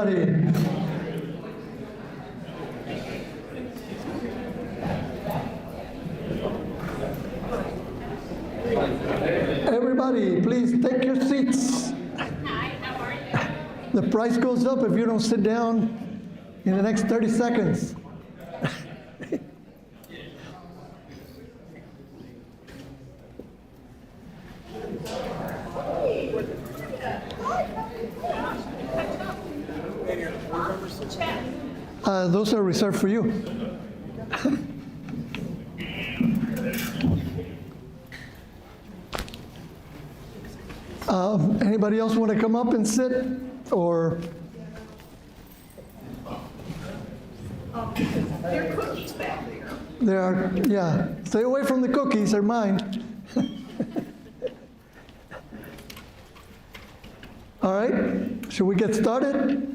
everybody. Everybody, please take your seats. The price goes up if you don't sit down in the next 30 seconds. Those are reserved for you. Anybody else want to come up and sit, or? There are cookies back there. There are, yeah. Stay away from the cookies, they're mine. All right, should we get started?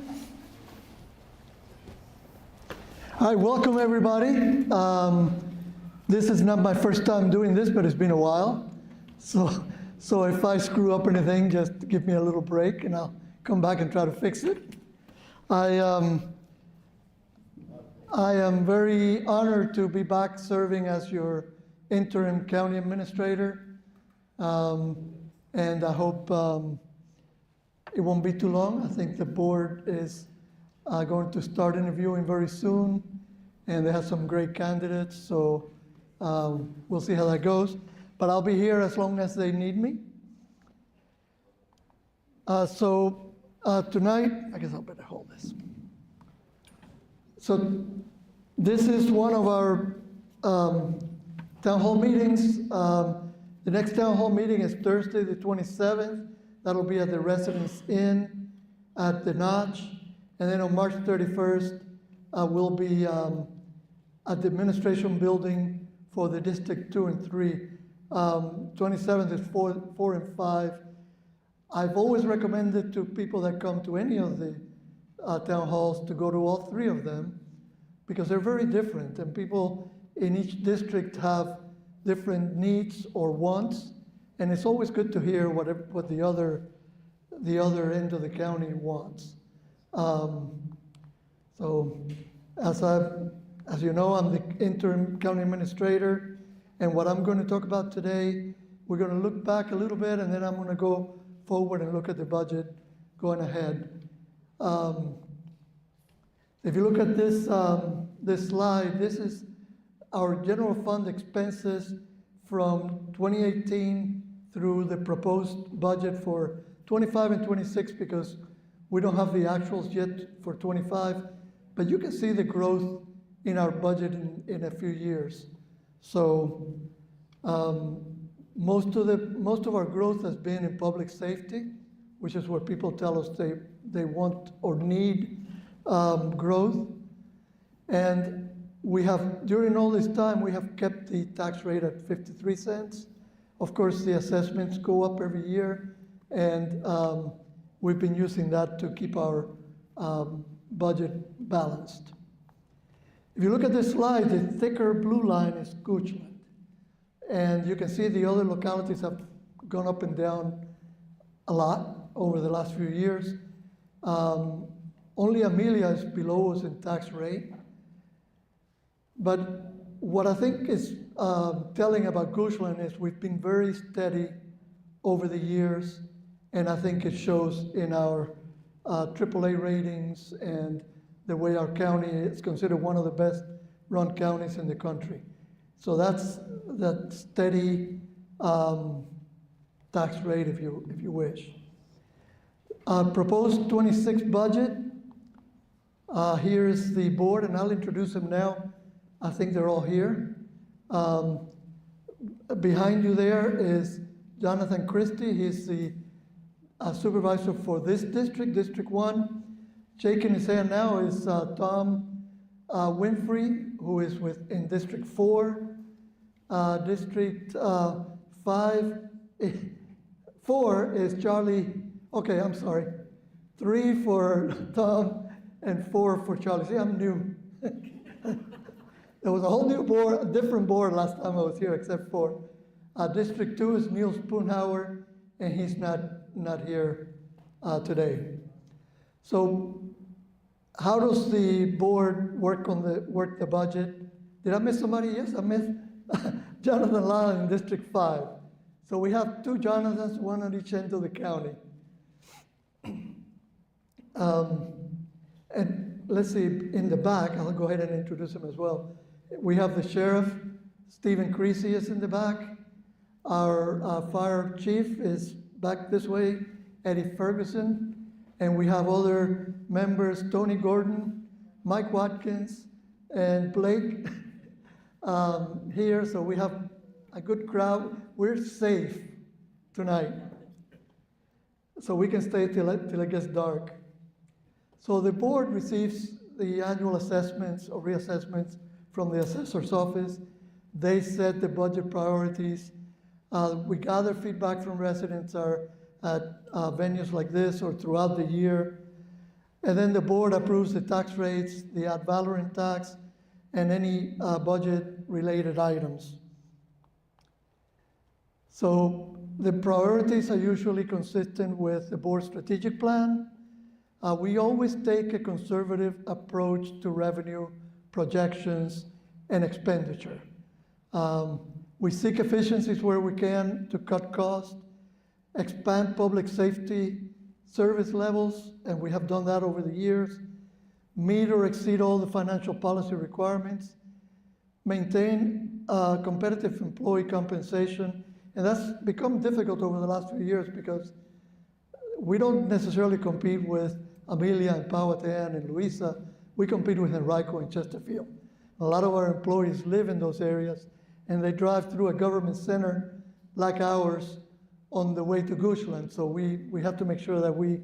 All right, welcome everybody. This is not my first time doing this, but it's been a while. So if I screw up anything, just give me a little break and I'll come back and try to fix it. I am very honored to be back serving as your interim county administrator. And I hope it won't be too long. I think the board is going to start interviewing very soon, and they have some great candidates, so we'll see how that goes. But I'll be here as long as they need me. So tonight, I guess I'll better hold this. So this is one of our town hall meetings. The next town hall meeting is Thursday, the 27th. That'll be at the Residence Inn at the Notch. And then on March 31st, we'll be at the administration building for the District 2 and 3. 27th is 4 and 5. I've always recommended to people that come to any of the town halls to go to all three of them, because they're very different, and people in each district have different needs or wants, and it's always good to hear what the other end of the county wants. So as you know, I'm the interim county administrator, and what I'm going to talk about today, we're going to look back a little bit, and then I'm going to go forward and look at the budget going ahead. If you look at this this slide, this is our general fund expenses from 2018 through the proposed budget for 25 and 26, because we don't have the actuals yet for 25, but you can see the growth in our budget in a few years. So most of our growth has been in public safety, which is where people tell us they want or need growth. And we have, during all this time, we have kept the tax rate at 53 cents. Of course, the assessments go up every year, and we've been using that to keep our budget balanced. If you look at this slide, the thicker blue line is Goochland. And you can see the other localities have gone up and down a lot over the last few years. Only Amelia is below us in tax rate. But what I think is telling about Goochland is we've been very steady over the years, and I think it shows in our AAA ratings and the way our county is considered one of the best run counties in the country. So that's that steady tax rate, if you wish. Proposed 26 budget. Here's the board, and I'll introduce them now. I think they're all here. Behind you there is Jonathan Christie. He's the supervisor for this district, District 1. Shaking his hand now is Tom Winfrey, who is in District 4. District 4 is Charlie. Okay, I'm sorry. 3 for Tom and 4 for Charlie. See, I'm new. There was a whole new board, a different board last time I was here, except for District 2 is Neil Spoonhauer, and he's not here today. So how does the board work the budget? Did I miss somebody? Yes, I missed Jonathan Lyle in District 5. So we have two Jonathans, one on each end of the county. And let's see, in the back, I'll go ahead and introduce him as well. We have the sheriff, Stephen Creasy is in the back. Our fire chief is back this way, Eddie Ferguson. And we have other members, Tony Gordon, Mike Watkins, and Blake here. So we have a good crowd. We're safe tonight. So we can stay till it gets dark. So the board receives the annual assessments or reassessments from the assessor's office. They set the budget priorities. We gather feedback from residents at venues like this or throughout the year. And then the board approves the tax rates, the ad valorem tax, and any budget-related items. So the priorities are usually consistent with the board's strategic plan. We always take a conservative approach to revenue projections and expenditure. We seek efficiencies where we can to cut costs, expand public safety service levels, and we have done that over the years, meet or exceed all the financial policy requirements, maintain competitive employee compensation, and that's become difficult over the last few years because we don't necessarily compete with Amelia and Powhatan and Louisa. We compete with Henrico and Chesterfield. A lot of our employees live in those areas, and they drive through a government center like ours on the way to Goochland. So we have to make sure that we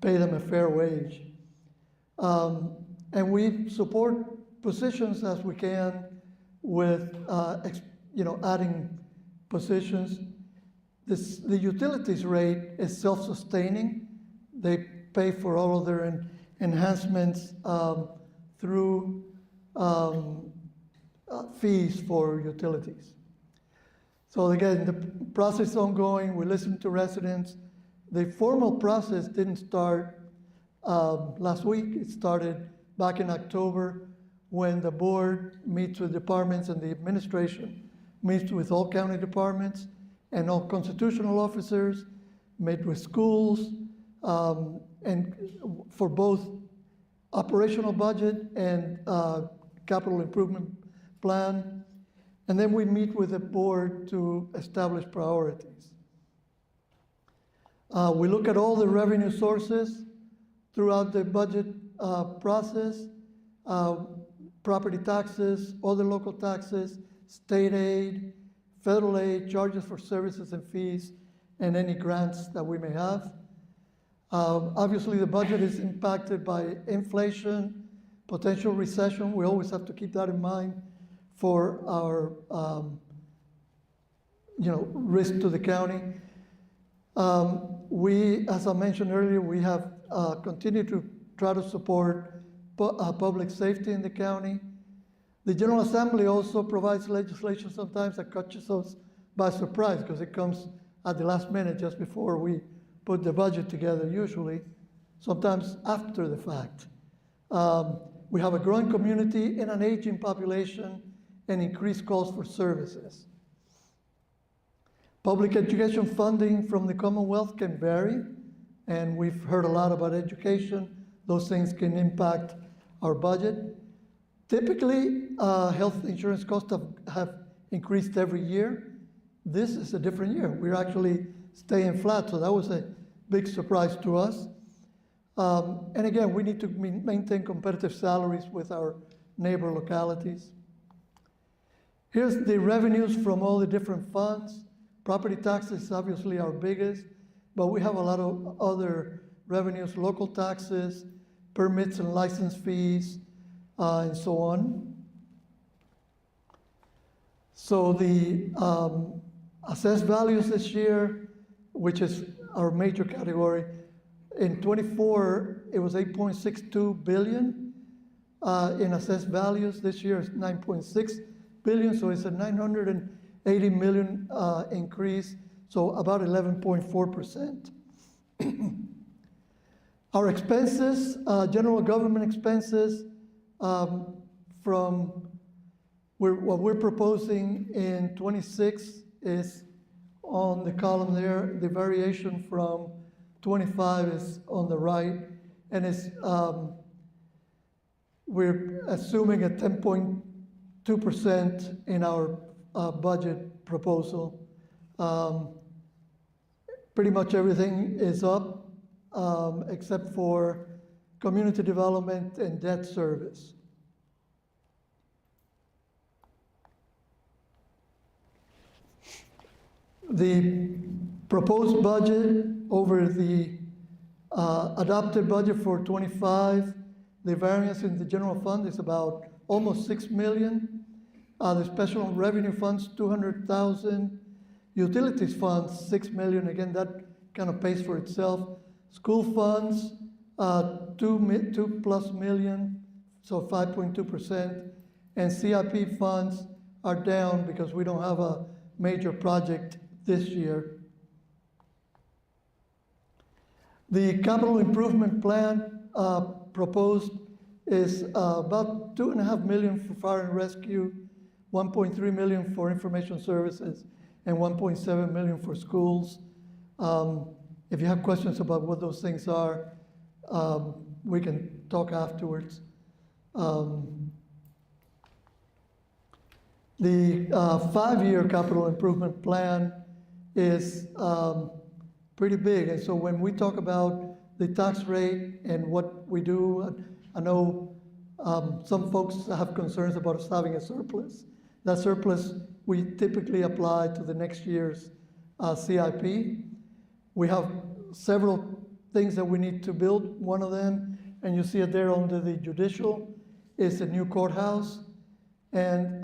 pay them a fair wage. And we support positions as we can with adding positions. The utilities rate is self-sustaining. They pay for all of their enhancements through fees for utilities. So again, the process is ongoing. We listen to residents. The formal process didn't start last week. It started back in October when the board meets with departments and the administration meets with all county departments and all constitutional officers, meet with schools, and for both operational budget and capital improvement plan. And then we meet with the board to establish priorities. We look at all the revenue sources throughout the budget process, property taxes, other local taxes, state aid, federal aid, charges for services and fees, and any grants that we may have. Obviously, the budget is impacted by inflation, potential recession. We always have to keep that in mind for our risk to the county. We, as I mentioned earlier, we have continued to try to support public safety in the county. The General Assembly also provides legislation sometimes that catches us by surprise because it comes at the last minute just before we put the budget together usually, sometimes after the fact. We have a growing community and an aging population and increased calls for services. Public education funding from the Commonwealth can vary, and we've heard a lot about education. Those things can impact our budget. Typically, health insurance costs have increased every year. This is a different year. We're actually staying flat, so that was a big surprise to us. And again, we need to maintain competitive salaries with our neighbor localities. Here's the revenues from all the different funds. Property taxes obviously our biggest, but we have a lot of other revenues, local taxes, permits and license fees, and so on. So the assessed values this year, which is our major category, in 24, it was 8.62 billion in assessed values. This year is 9.6 billion, so it's a 980 million increase, so about 11.4%. Our expenses, general government expenses, what we're proposing in 26 is on the column there. The variation from 25 is on the right, and it's we're assuming a 10.2% in our budget proposal. Pretty much everything is up, except for community development and debt service. The proposed budget over the adopted budget for 25, the variance in the general fund is about almost 6 million. The special revenue funds, 200,000. Utilities funds, 6 million. Again, that kind of pays for itself. School funds, 2+ million, so 5.2%. And CIP funds are down because we don't have a major project this year. The capital improvement plan proposed is about 2.5 million for fire and rescue, 1.3 million for information services, and 1.7 million for schools. If you have questions about what those things are, we can talk afterwards. The 5-year capital improvement plan is pretty big. And so when we talk about the tax rate and what we do, I know some folks have concerns about us having a surplus. That surplus we typically apply to the next year's CIP. We have several things that we need to build. One of them, and you see it there under the judicial, is a new courthouse. And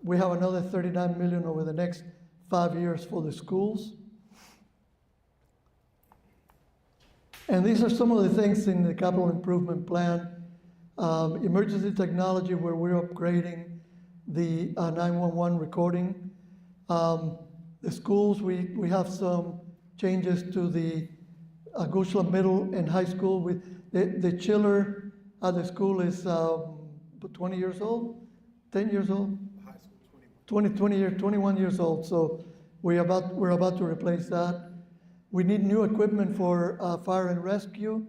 we have another 39 million over the next 5 years for the schools. And these are some of the things in the capital improvement plan. Emergency technology, where we're upgrading the 911 recording. The schools, we have some changes to the Gusla Middle and High School. With the chiller at the school is 20 years old, 10 years old? 21 years old. So we're about to replace that. We need new equipment for fire and rescue,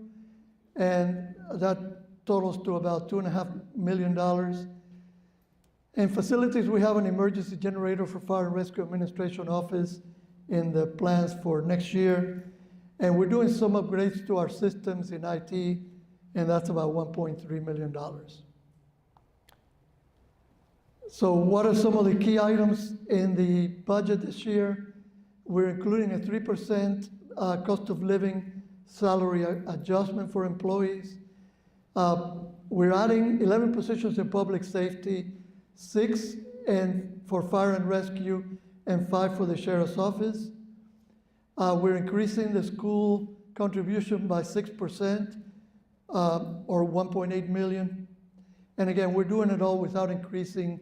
and that totals to about $2.5 million. In facilities, we have an emergency generator for Fire and Rescue Administration Office in the plans for next year. And we're doing some upgrades to our systems in IT, and that's about $1.3 million. So what are some of the key items in the budget this year? We're including a 3% cost of living salary adjustment for employees. We're adding 11 positions in public safety, 6 for fire and rescue, and 5 for the sheriff's office. We're increasing the school contribution by 6%, or 1.8 million. And again, we're doing it all without increasing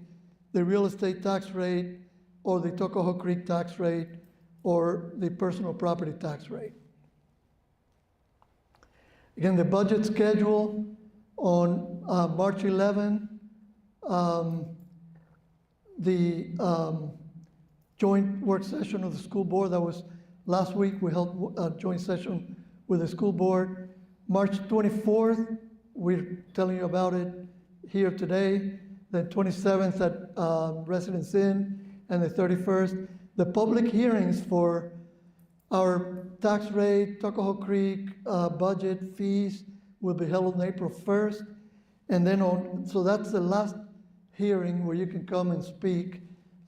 the real estate tax rate or the Tuckahoe Creek tax rate or the personal property tax rate. Again, the budget schedule on March 11, the joint work session of the school board, that was last week, we held a joint session with the school board. March 24th, we're telling you about it here today. The 27th at Residence Inn, and the 31st. The public hearings for our tax rate, Tuckahoe Creek, budget, fees will be held on April 1st. And then so that's the last hearing where you can come and speak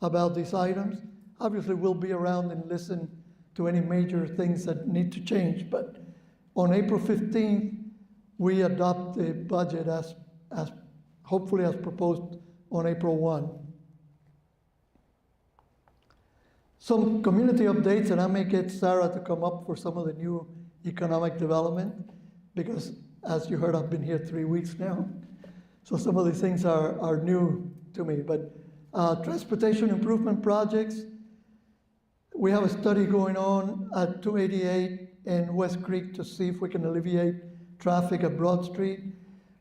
about these items. Obviously, we'll be around and listen to any major things that need to change. But on April 15th, we adopt the budget as hopefully as proposed on April 1. Some community updates, and I may get Sarah to come up for some of the new economic development, because as you heard, I've been here 3 weeks now. So some of these things are new to me. But transportation improvement projects, we have a study going on at 288 and West Creek to see if we can alleviate traffic at Broad Street.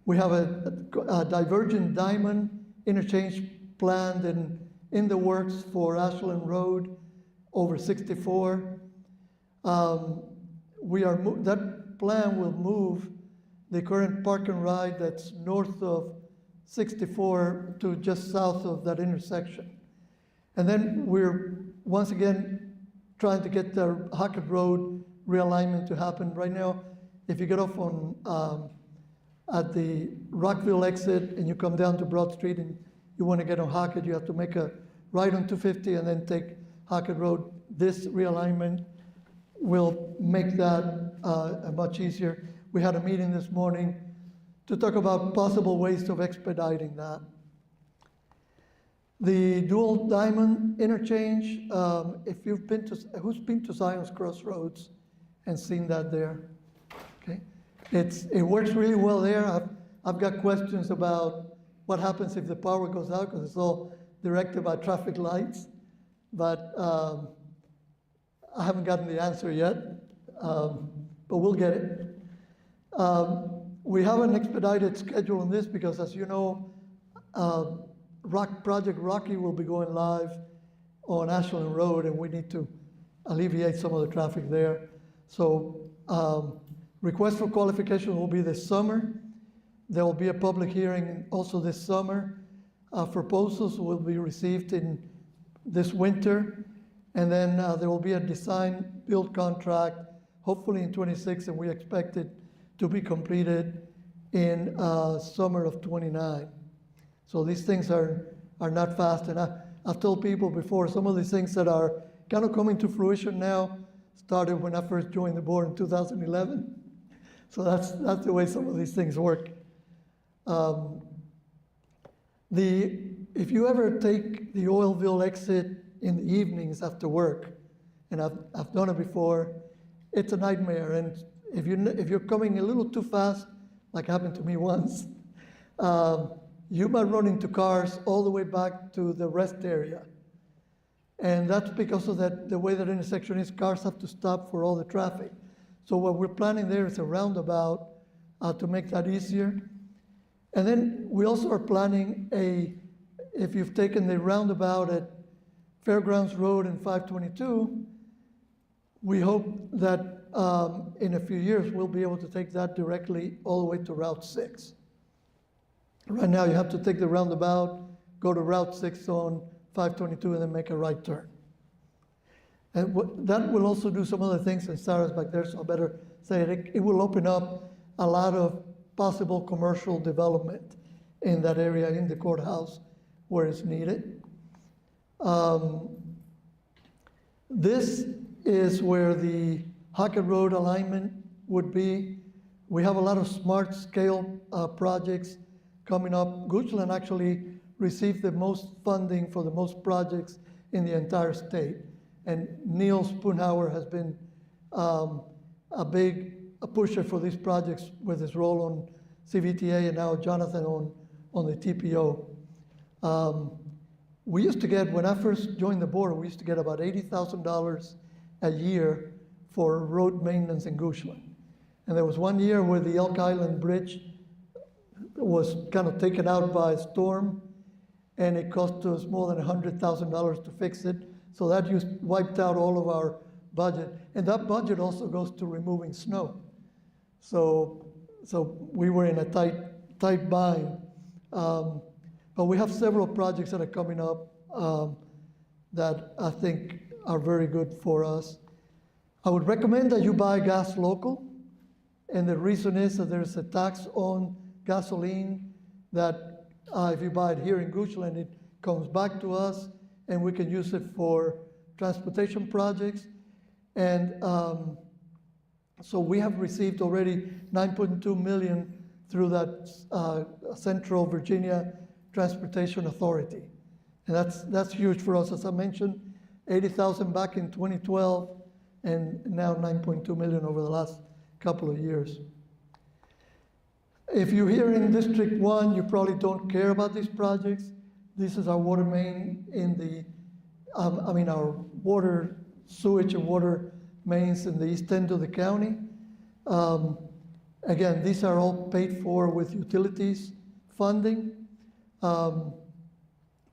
We have a divergent diamond interchange planned and in the works for Ashland Road over 64. That plan will move the current park and ride that's north of 64 to just south of that intersection. And then we're once again trying to get the Hackett Road realignment to happen. Right now, if you get off on at the Rockville exit and you come down to Broad Street and you want to get on Hackett, you have to make a right on 250 and then take Hackett Road. This realignment will make that much easier. We had a meeting this morning to talk about possible ways of expediting that. The dual diamond interchange, if you've been to, who's been to Zion's Crossroads and seen that there? Okay, it works really well there. I've got questions about what happens if the power goes out because it's all directed by traffic lights, but I haven't gotten the answer yet, but we'll get it. We have an expedited schedule on this because, as you know, Project Rocky will be going live on Ashland Road, and we need to alleviate some of the traffic there. So request for qualification will be this summer. There will be a public hearing also this summer. Proposals will be received in this winter, and then there will be a design build contract, hopefully in 26, and we expect it to be completed in summer of 29. So these things are not fast, and I've told people before, some of these things that are kind of coming to fruition now started when I first joined the board in 2011. So that's the way some of these things work. If you ever take the Oilville exit in the evenings after work, and I've done it before, it's a nightmare. And if you're coming a little too fast, like happened to me once, you might run into cars all the way back to the rest area. And that's because of the way that intersection is, cars have to stop for all the traffic. So what we're planning there is a roundabout to make that easier. And then we also are planning if you've taken the roundabout at Fairgrounds Road and 522, we hope that in a few years we'll be able to take that directly all the way to Route 6. Right now you have to take the roundabout, go to Route 6 on 522 and then make a right turn. And that will also do some other things, and Sarah's back there, so I better say it. It will open up a lot of possible commercial development in that area in the courthouse where it's needed. This is where the Hackett Road alignment would be. We have a lot of smart scale projects coming up. Goochland actually received the most funding for the most projects in the entire state. And Neil Spoonhauer has been a big pusher for these projects with his role on CVTA and now Jonathan on the TPO. We used to get, when I first joined the board, we used to get about $80,000 a year for road maintenance in Goochland. And there was one year where the Elk Island Bridge was kind of taken out by a storm, and it cost us more than $100,000 to fix it. So that wiped out all of our budget. And that budget also goes to removing snow. So we were in a tight bind. But we have several projects that are coming up that I think are very good for us. I would recommend that you buy gas local. And the reason is that there's a tax on gasoline that if you buy it here in Goochland, it comes back to us and we can use it for transportation projects. And so we have received already $9.2 million through that Central Virginia Transportation Authority. And that's huge for us. As I mentioned, 80,000 back in 2012 and now 9.2 million over the last couple of years. If you're here in District 1, you probably don't care about these projects. This is our water main in the, our water, sewage and water mains in the east end of the county. Again, these are all paid for with utilities funding.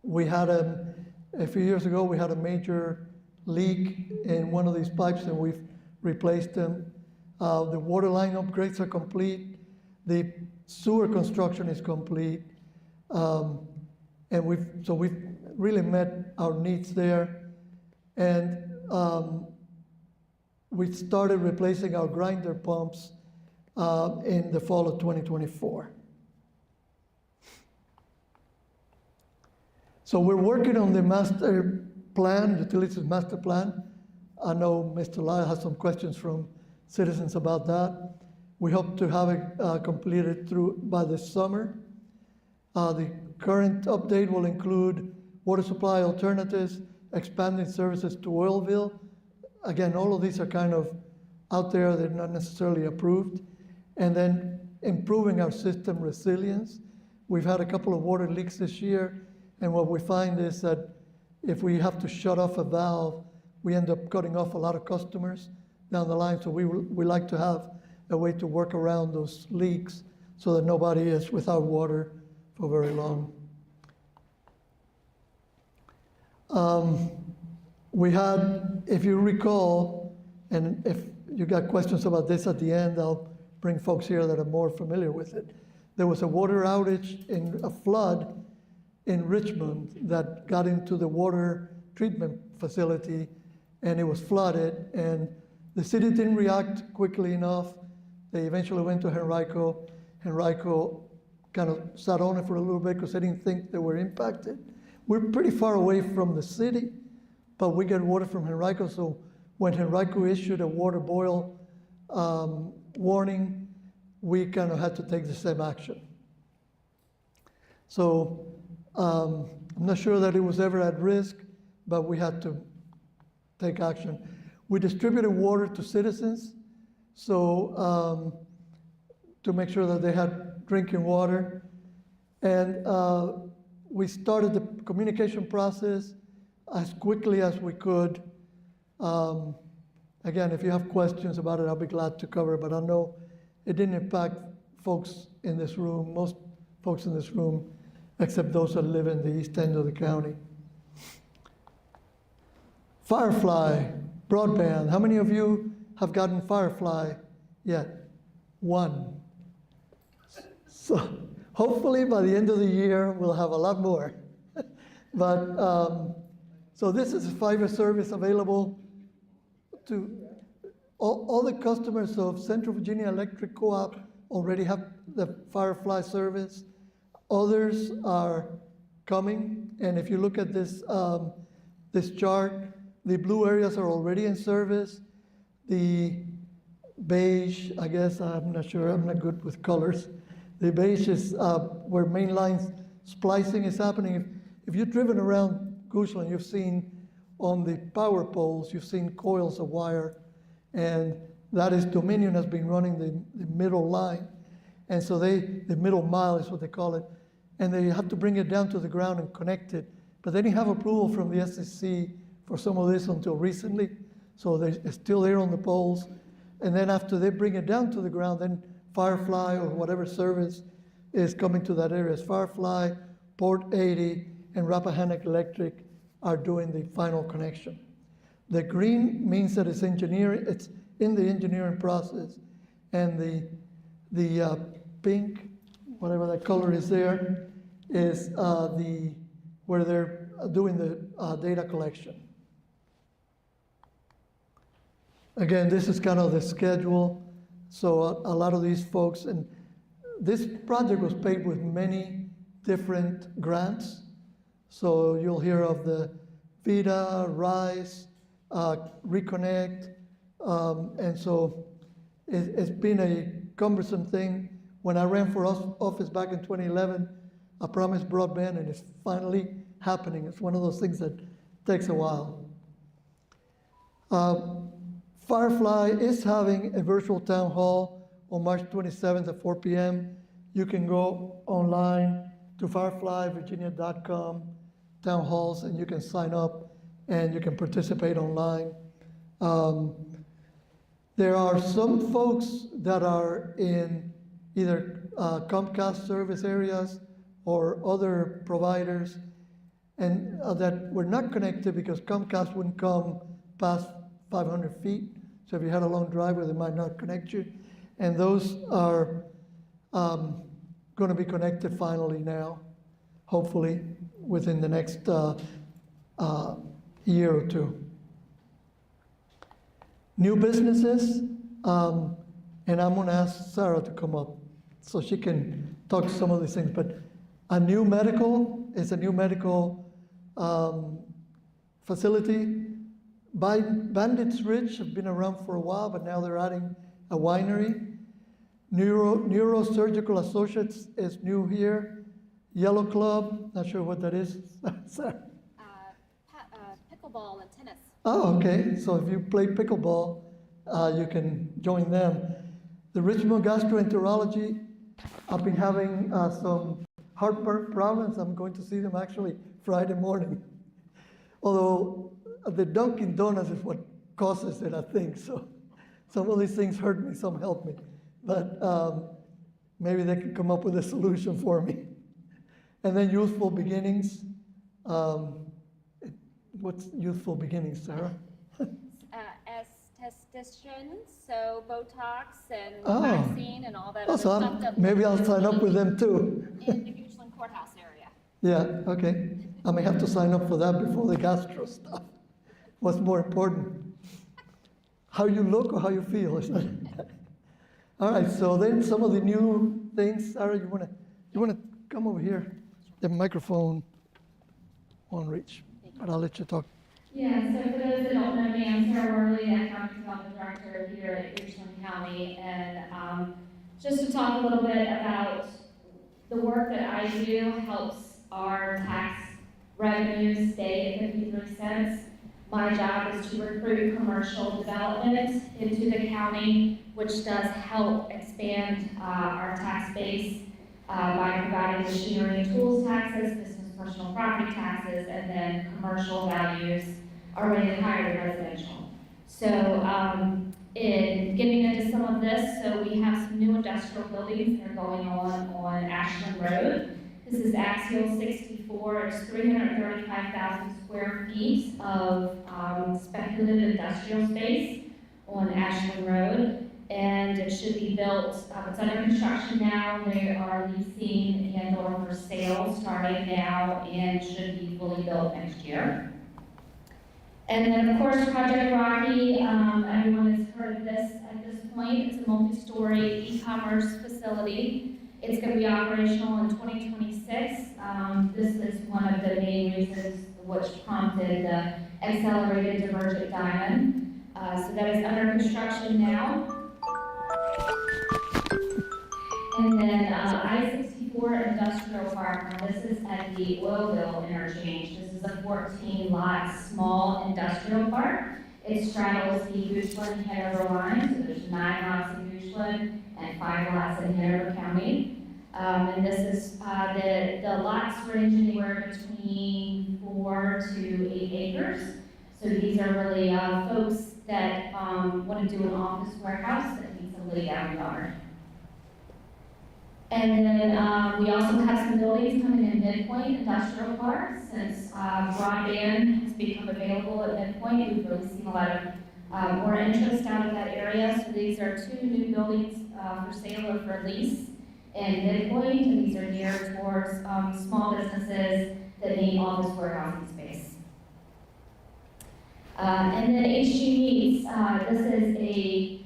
We had a few years ago, we had a major leak in one of these pipes and we've replaced them. The water line upgrades are complete. The sewer construction is complete. And we've really met our needs there. And we started replacing our grinder pumps in the fall of 2024. So we're working on the master plan, utilities master plan. I know Mr. Lyle has some questions from citizens about that. We hope to have it completed by this summer. The current update will include water supply alternatives, expanding services to Oilville. Again, all of these are kind of out there, they're not necessarily approved. And then improving our system resilience. We've had a couple of water leaks this year, and what we find is that if we have to shut off a valve, we end up cutting off a lot of customers down the line. So we like to have a way to work around those leaks so that nobody is without water for very long. We had, if you recall, and if you got questions about this at the end, I'll bring folks here that are more familiar with it. There was a water outage in a flood in Richmond that got into the water treatment facility, and it was flooded, and the city didn't react quickly enough. They eventually went to Henrico. Henrico kind of sat on it for a little bit because they didn't think they were impacted. We're pretty far away from the city, but we get water from Henrico, so when Henrico issued a water boil warning, we kind of had to take the same action. So I'm not sure that it was ever at risk, but we had to take action. We distributed water to citizens, so to make sure that they had drinking water. And we started the communication process as quickly as we could. Again, if you have questions about it, I'll be glad to cover it, but I know it didn't impact folks in this room, most folks in this room, except those that live in the east end of the county. Firefly, broadband. How many of you have gotten Firefly yet? One. So hopefully by the end of the year, we'll have a lot more. But so this is a fiber service available to all the customers of Central Virginia Electric Co-op already have the Firefly service. Others are coming, and if you look at this, this chart, the blue areas are already in service. The beige, I guess, I'm not sure, I'm not good with colors. The beige is where main lines splicing is happening. If you've driven around Goochland, you've seen on the power poles, you've seen coils of wire, and that is Dominion has been running the middle line. And so the middle mile is what they call it, and they have to bring it down to the ground and connect it. But they didn't have approval from the SEC for some of this until recently, so they're still there on the poles. And then after they bring it down to the ground, then Firefly or whatever service is coming to that area. Firefly, Port 80, and Rappahannock Electric are doing the final connection. The green means that it's engineering, it's in the engineering process, and the pink, whatever that color is there, is where they're doing the data collection. Again, this is kind of the schedule. So a lot of these folks, and this project was paid with many different grants. So you'll hear of the VITA, RISE, Reconnect, and so it's been a cumbersome thing. When I ran for office back in 2011, I promised broadband, and it's finally happening. It's one of those things that takes a while. Firefly is having a virtual town hall on March 27th at 4 p.m. You can go online to fireflyvirginia.com, town halls, and you can sign up and you can participate online. There are some folks that are in either Comcast service areas or other providers, and that were not connected because Comcast wouldn't come past 500 feet. So if you had a long driveway, they might not connect you. And those are going to be connected finally now, hopefully within the next year or two. New businesses, and I'm going to ask Sarah to come up so she can talk to some of these things. But a new medical is a new medical facility. Bandits Ridge have been around for a while, but now they're adding a winery. Neurosurgical Associates is new here. Yellow Club, not sure what that is. Sarah? Pickleball and tennis. Oh, okay. So if you play pickleball, you can join them. The Richmond Gastroenterology, I've been having some heartburn problems. I'm going to see them actually Friday morning. Although the Dunkin' Donuts is what causes it, I think. So some of these things hurt me, some help me. But maybe they can come up with a solution for me. And then Youthful Beginnings. What's Youthful Beginnings, Sarah? Estheticians, so Botox and Oh. vaccine and all that Oh, other so stuff. That maybe I'll sign up with them too. in the Goochland Courthouse area. Yeah, okay. I may have to sign up for that before the gastro stuff. What's more important? How you look or how you feel, isn't it? All right, so then some of the new things. Sarah, you wanna come over here? The microphone won't reach, but I'll let you talk. Yeah, so for those that don't know me, I'm Sarah Worley, Economic Development Director here at Richland County, and just to talk a little bit about the work that I do helps our tax revenues stay at 53 cents. My job is to recruit commercial development into the county, which does help expand our tax base by providing machinery and tools taxes, business personal property taxes, and then commercial values are rated higher than residential. So in getting into some of this, so we have some new industrial buildings that are going on Ashland Road. This is Axial 64, it's 335,000 square feet of speculative industrial space on Ashland Road. And it should be built, it's under construction now, they are leasing and or for sale starting now and should be fully built next year. And then of course Project Rocky, everyone has heard of this at this point. It's a multi-story e-commerce facility. It's going to be operational in 2026. This is one of the main reasons which prompted the accelerated divergent diamond. So that is under construction now. And then I-64 Industrial Park, now this is at the Oilville interchange. This is a 14-lot small industrial park. It straddles the Goochland-Hanover line, so there's 9 lots in Goochland and 5 lots in Hanover County. And this is, the lots range anywhere between 4 to 8 acres. So these are really folks that want to do an office warehouse that needs a laid out yard. And then we also have some buildings coming in Midpoint Industrial Park. Since broadband has become available at Midpoint, we've really seen a lot of more interest out of that area. So these are 2 new buildings for sale or for lease in Midpoint, and these are geared towards small businesses that need office warehousing space. And then HG Meats, this is a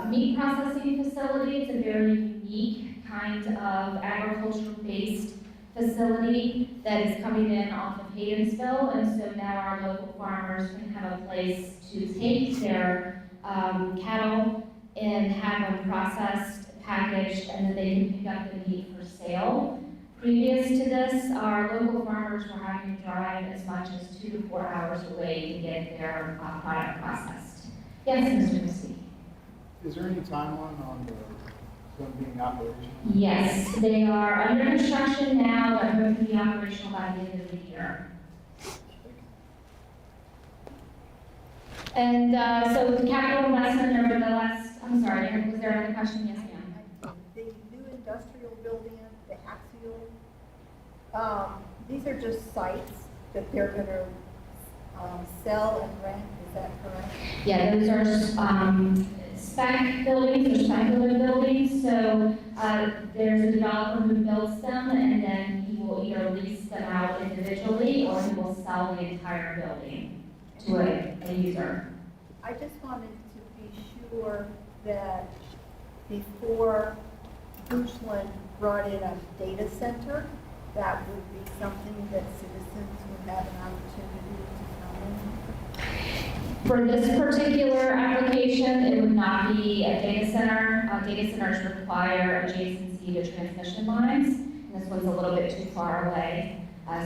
meat processing facility. It's a very unique kind of agricultural-based facility that is coming in off of Haydensville, and so now our local farmers can have a place to take their cattle and have them processed, packaged, and then they can pick up the meat for sale. Previous to this, our local farmers were having to drive as much as 2 to 4 hours away to get their product processed. Yes, Mr. Christie? Is there any timeline on them being operational? Yes, they are under construction now, but hope to be operational by the end of the year. And so the capital investment over the last, I'm sorry, was there another question? Yes, ma'am. The new industrial building, the Axial, these are just sites that they're gonna, sell and rent, is that correct? Yeah, those are spec buildings or speculative buildings. So there's a developer who builds them, and then he will either lease them out individually or he will sell the entire building to a user. I just wanted to be sure that before Goochland brought in a data center, that would be something that citizens would have an opportunity to come in. For this particular application, it would not be a data center. Data centers require adjacency to transmission lines, and this one's a little bit too far away.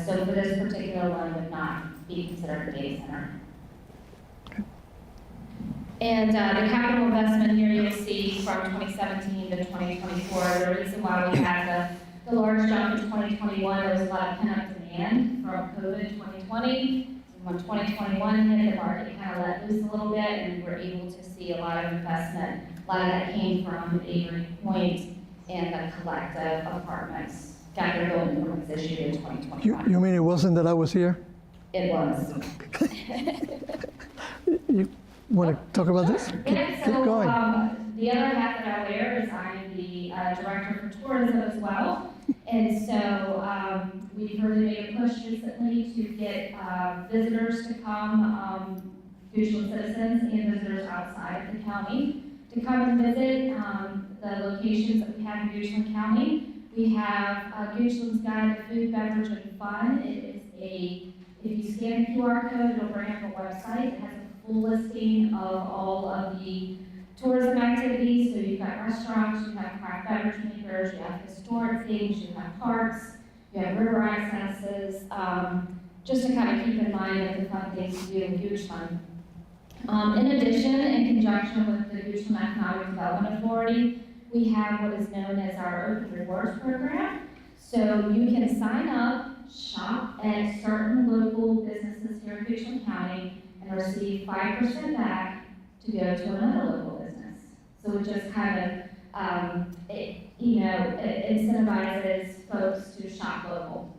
So for this particular one, it would not be considered a data center. And the capital investment here, you'll see from 2017 to 2024, the reason why we had the large jump in 2021, there was a lot of pent-up demand from COVID 2020. When 2021 hit, the market kind of let loose a little bit, and we were able to see a lot of investment. A lot of that came from Avery Point and the collective apartments. Capital building permits issued in 2021. You mean it wasn't that I was here? It was. You want to talk about this? Yeah, Keep going. The other hat that I wear is I'm the director for tourism as well. And so we've really made a push recently to get visitors to come, Goochland citizens and visitors outside of the county, to come and visit the locations that we have in Goochland County. We have Goochland's Guide to Food, Beverage, and Fun. It is if you scan the QR code, it'll bring up a website. It has a full listing of all of the tourism activities. So you've got restaurants, you have craft beverage makers, you have historic things, you have parks, you have river accesses, just to kind of keep in mind of the fun things to do in Goochland. In addition, in conjunction with the Goochland Economic Development Authority, we have what is known as our Open Rewards Program. So you can sign up, shop at certain local businesses here in Goochland County, and receive 5% back to go to another local business. So it just kind of, it incentivizes folks to shop local.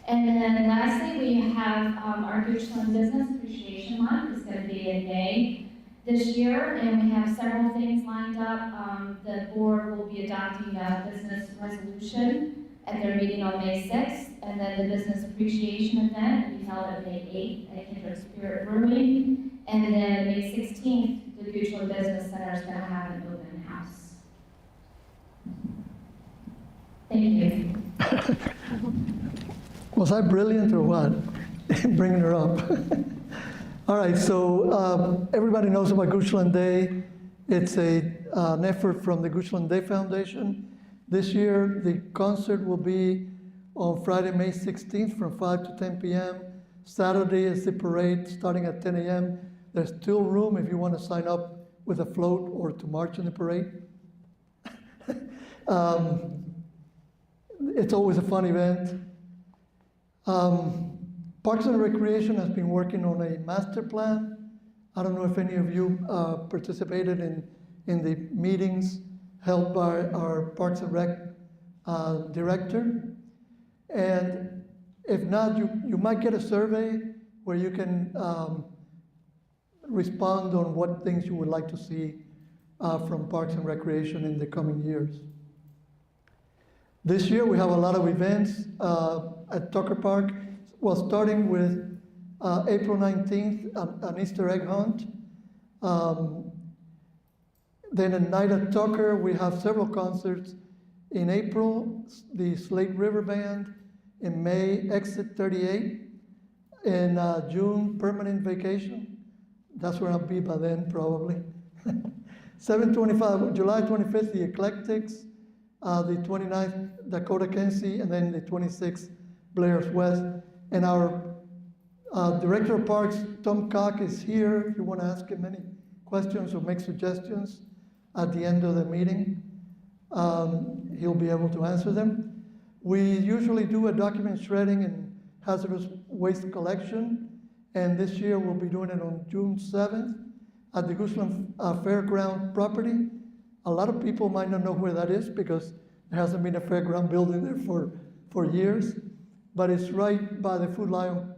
And then lastly, we have our Goochland Business Appreciation Month. It's going to be in May this year, and we have several things lined up. The board will be adopting a business resolution at their meeting on May 6th, and then the Business Appreciation event will be held at May 8th at Kindred Spirit Brewing, and then May 16th, the Goochland Business Center is going to have an open house. Thank you. Was I brilliant or what? Bringing her up. All right, so everybody knows about Goochland Day. It's an effort from the Goochland Day Foundation. This year, the concert will be on Friday, May 16th from 5 to 10 p.m. Saturday is the parade starting at 10 a.m. There's still room if you want to sign up with a float or to march in the parade. It's always a fun event. Parks and Recreation has been working on a master plan. I don't know if any of you participated in the meetings held by our Parks and Rec director. And if not, you might get a survey where you can respond on what things you would like to see from Parks and Recreation in the coming years. This year we have a lot of events at Tucker Park. Well, starting with April 19th, an Easter egg hunt. Then a night at Tucker, we have several concerts. In April, the Slate River Band. In May, Exit 38. In June, Permanent Vacation. That's where I'll be by then, probably. 7/25, July 25th, the Eclectics. The 29th, Dakota Kenzie, and then the 26th, Blair's West. And our Director of Parks, Tom Cock, is here if you want to ask him any questions or make suggestions at the end of the meeting. He'll be able to answer them. We usually do a document shredding and hazardous waste collection, And this year, we'll be doing it on June 7th at the Goochland Fairground property. A lot of people might not know where that is because there hasn't been a fairground building there for years. But it's right by the Food Lion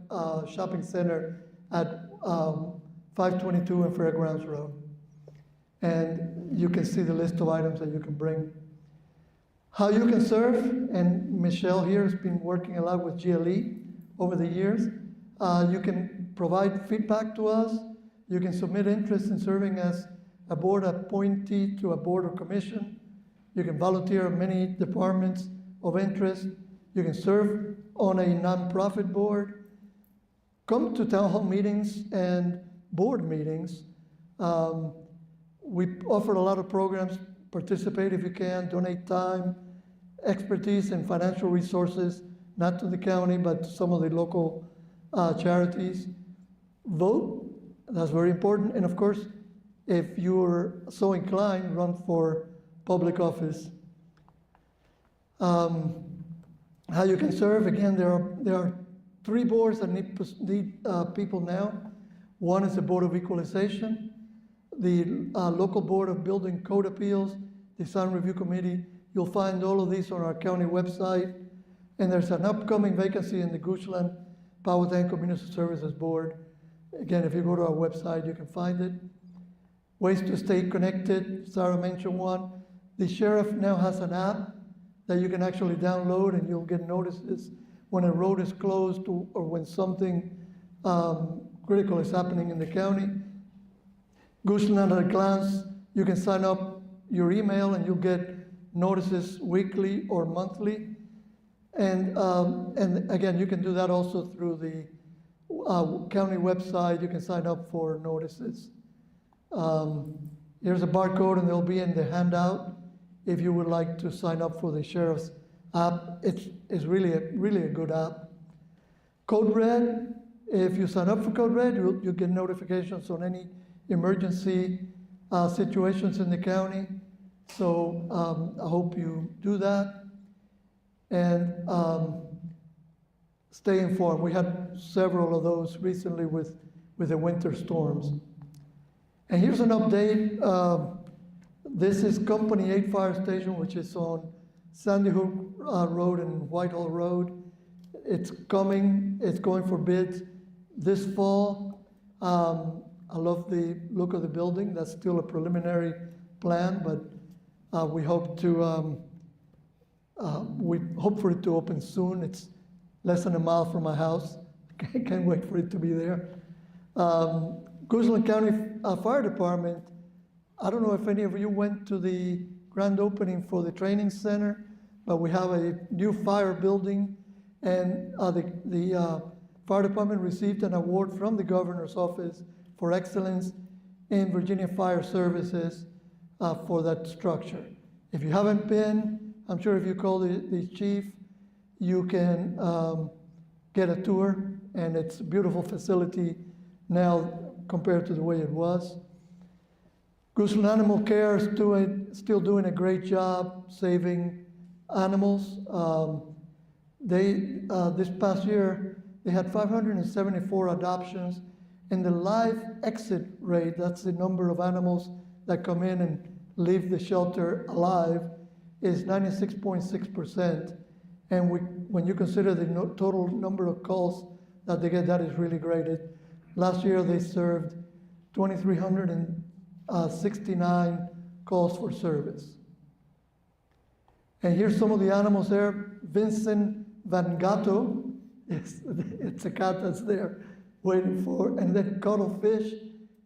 Shopping Center at 522 and Fairgrounds Road. And you can see the list of items that you can bring. How you can serve, and Michelle here has been working a lot with GLE over the years. You can provide feedback to us. You can submit interest in serving as a board appointee to a board or commission. You can volunteer in many departments of interest. You can serve on a nonprofit board. Come to town hall meetings and board meetings. We offer a lot of programs. Participate if you can, donate time, expertise, and financial resources, not to the county, but to some of the local charities. Vote, that's very important. And of course, if you're so inclined, run for public office. How you can serve, again, there are 3 boards that need people now. One is the Board of Equalization, the local Board of Building Code Appeals, Design Review Committee. You'll find all of these on our county website. And there's an upcoming vacancy in the Goochland Powhatan Community Services Board. Again, if you go to our website, you can find it. Ways to stay connected, Sarah mentioned one. The sheriff now has an app that you can actually download, and you'll get notices when a road is closed or when something critical is happening in the county. Goochland at a glance, you can sign up your email and you'll get notices weekly or monthly. And again, you can do that also through the county website. You can sign up for notices. Here's a barcode, and they'll be in the handout if you would like to sign up for the sheriff's app. It's really a good app. Code Red, if you sign up for Code Red, you'll get notifications on any emergency situations in the county. So I hope you do that. And stay informed. We had several of those recently with the winter storms. And here's an update. This is Company 8 Fire Station, which is on Sandy Hook Road and Whitehall Road. It's coming. It's going for bids this fall. I love the look of the building. That's still a preliminary plan, but we hope to. We hope for it to open soon. It's less than a mile from my house. Can't wait for it to be there. Goochland County Fire Department, I don't know if any of you went to the grand opening for the training center, but we have a new fire building, and the fire department received an award from the governor's office for excellence in Virginia Fire Services for that structure. If you haven't been, I'm sure if you call the chief, you can get a tour, and it's a beautiful facility now compared to the way it was. Goochland Animal Care is still doing a great job saving animals. This past year, they had 574 adoptions, and the live exit rate, that's the number of animals that come in and leave the shelter alive, is 96.6%. And when you consider the total number of calls that they get, that is really great. Last year, they served 2,369 calls for service. And here's some of the animals there. Vincent Van Gatto, it's a cat that's there waiting for. And then Cuttlefish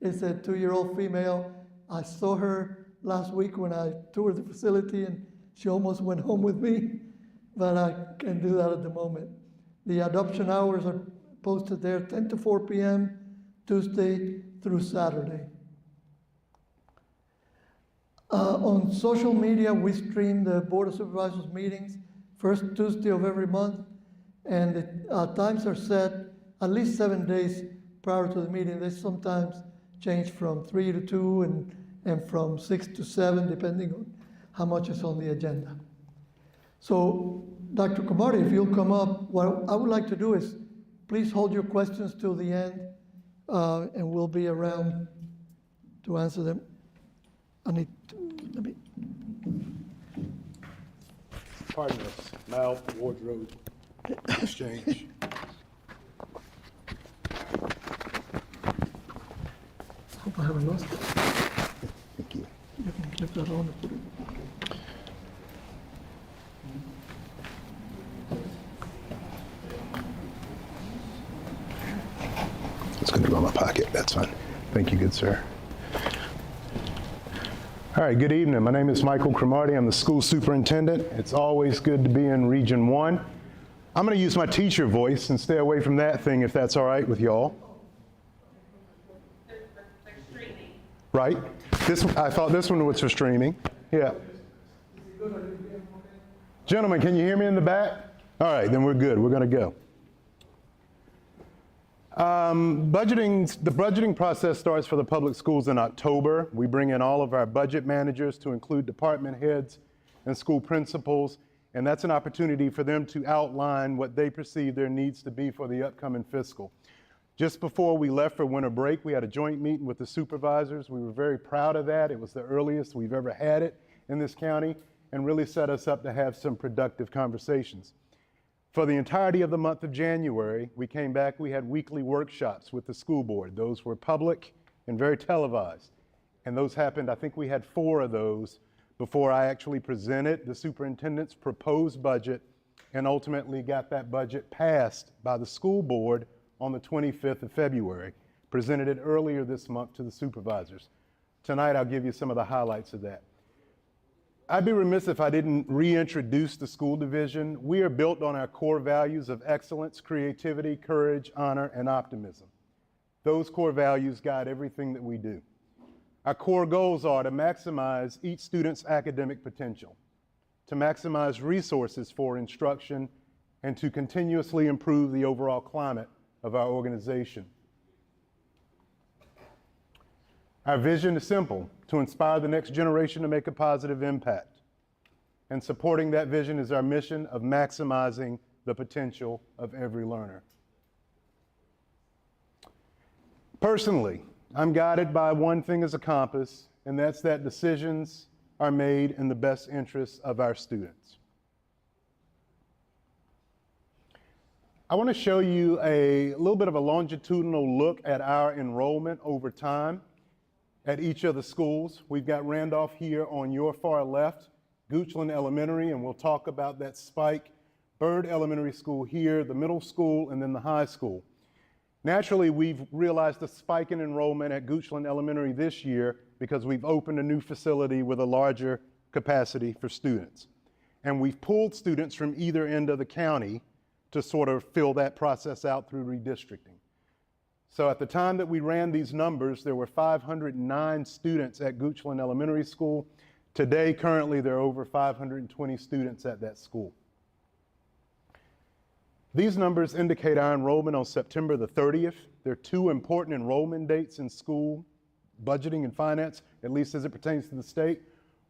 is a 2-year-old female. I saw her last week when I toured the facility, and she almost went home with me, but I can't do that at the moment. The adoption hours are posted there, 10 to 4 p.m., Tuesday through Saturday. On social media, we stream the Board of Supervisors meetings first Tuesday of every month, and the times are set at least 7 days prior to the meeting. They sometimes change from 3 to 2 and from 6 to 7, depending on how much is on the agenda. So, Dr. Kumari, if you'll come up, what I would like to do is please hold your questions till the end. and we'll be around to answer them. Let me, Pardon us, Mal Wardrobe Exchange. hope I haven't lost it. Thank you. You can clip that on and put it. It's going to go in my pocket. That's fine. Thank you, good sir. All right, good evening. My name is Michael Cromartie. I'm the school superintendent. It's always good to be in Region 1. I'm going to use my teacher voice and stay away from that thing if that's all right with y'all. They're streaming. Right? I thought this one was for streaming. Yeah. Gentlemen, can you hear me in the back? All right, then we're good. We're going to go. The budgeting process starts for the public schools in October. We bring in all of our budget managers to include department heads and school principals, and that's an opportunity for them to outline what they perceive their needs to be for the upcoming fiscal. Just before we left for winter break, we had a joint meeting with the supervisors. We were very proud of that. It was the earliest we've ever had it in this county and really set us up to have some productive conversations. For the entirety of the month of January, we came back, we had weekly workshops with the school board. Those were public and very televised. And those happened, I think we had 4 of those before I actually presented the superintendent's proposed budget and ultimately got that budget passed by the school board on the 25th of February, presented it earlier this month to the supervisors. Tonight, I'll give you some of the highlights of that. I'd be remiss if I didn't reintroduce the school division. We are built on our core values of excellence, creativity, courage, honor, and optimism. Those core values guide everything that we do. Our core goals are to maximize each student's academic potential, to maximize resources for instruction, and to continuously improve the overall climate of our organization. Our vision is simple: to inspire the next generation to make a positive impact. And supporting that vision is our mission of maximizing the potential of every learner. Personally, I'm guided by one thing as a compass, and that's that decisions are made in the best interests of our students. I want to show you a little bit of a longitudinal look at our enrollment over time at each of the schools. We've got Randolph here on your far left, Goochland Elementary, and we'll talk about that spike. Byrd Elementary School here, the middle school, and then the high school. Naturally, we've realized a spike in enrollment at Goochland Elementary this year because we've opened a new facility with a larger capacity for students. And we've pulled students from either end of the county to sort of fill that process out through redistricting. So at the time that we ran these numbers, there were 509 students at Goochland Elementary School. Today, currently, there are over 520 students at that school. These numbers indicate our enrollment on September the 30th. There are 2 important enrollment dates in school budgeting and finance, at least as it pertains to the state.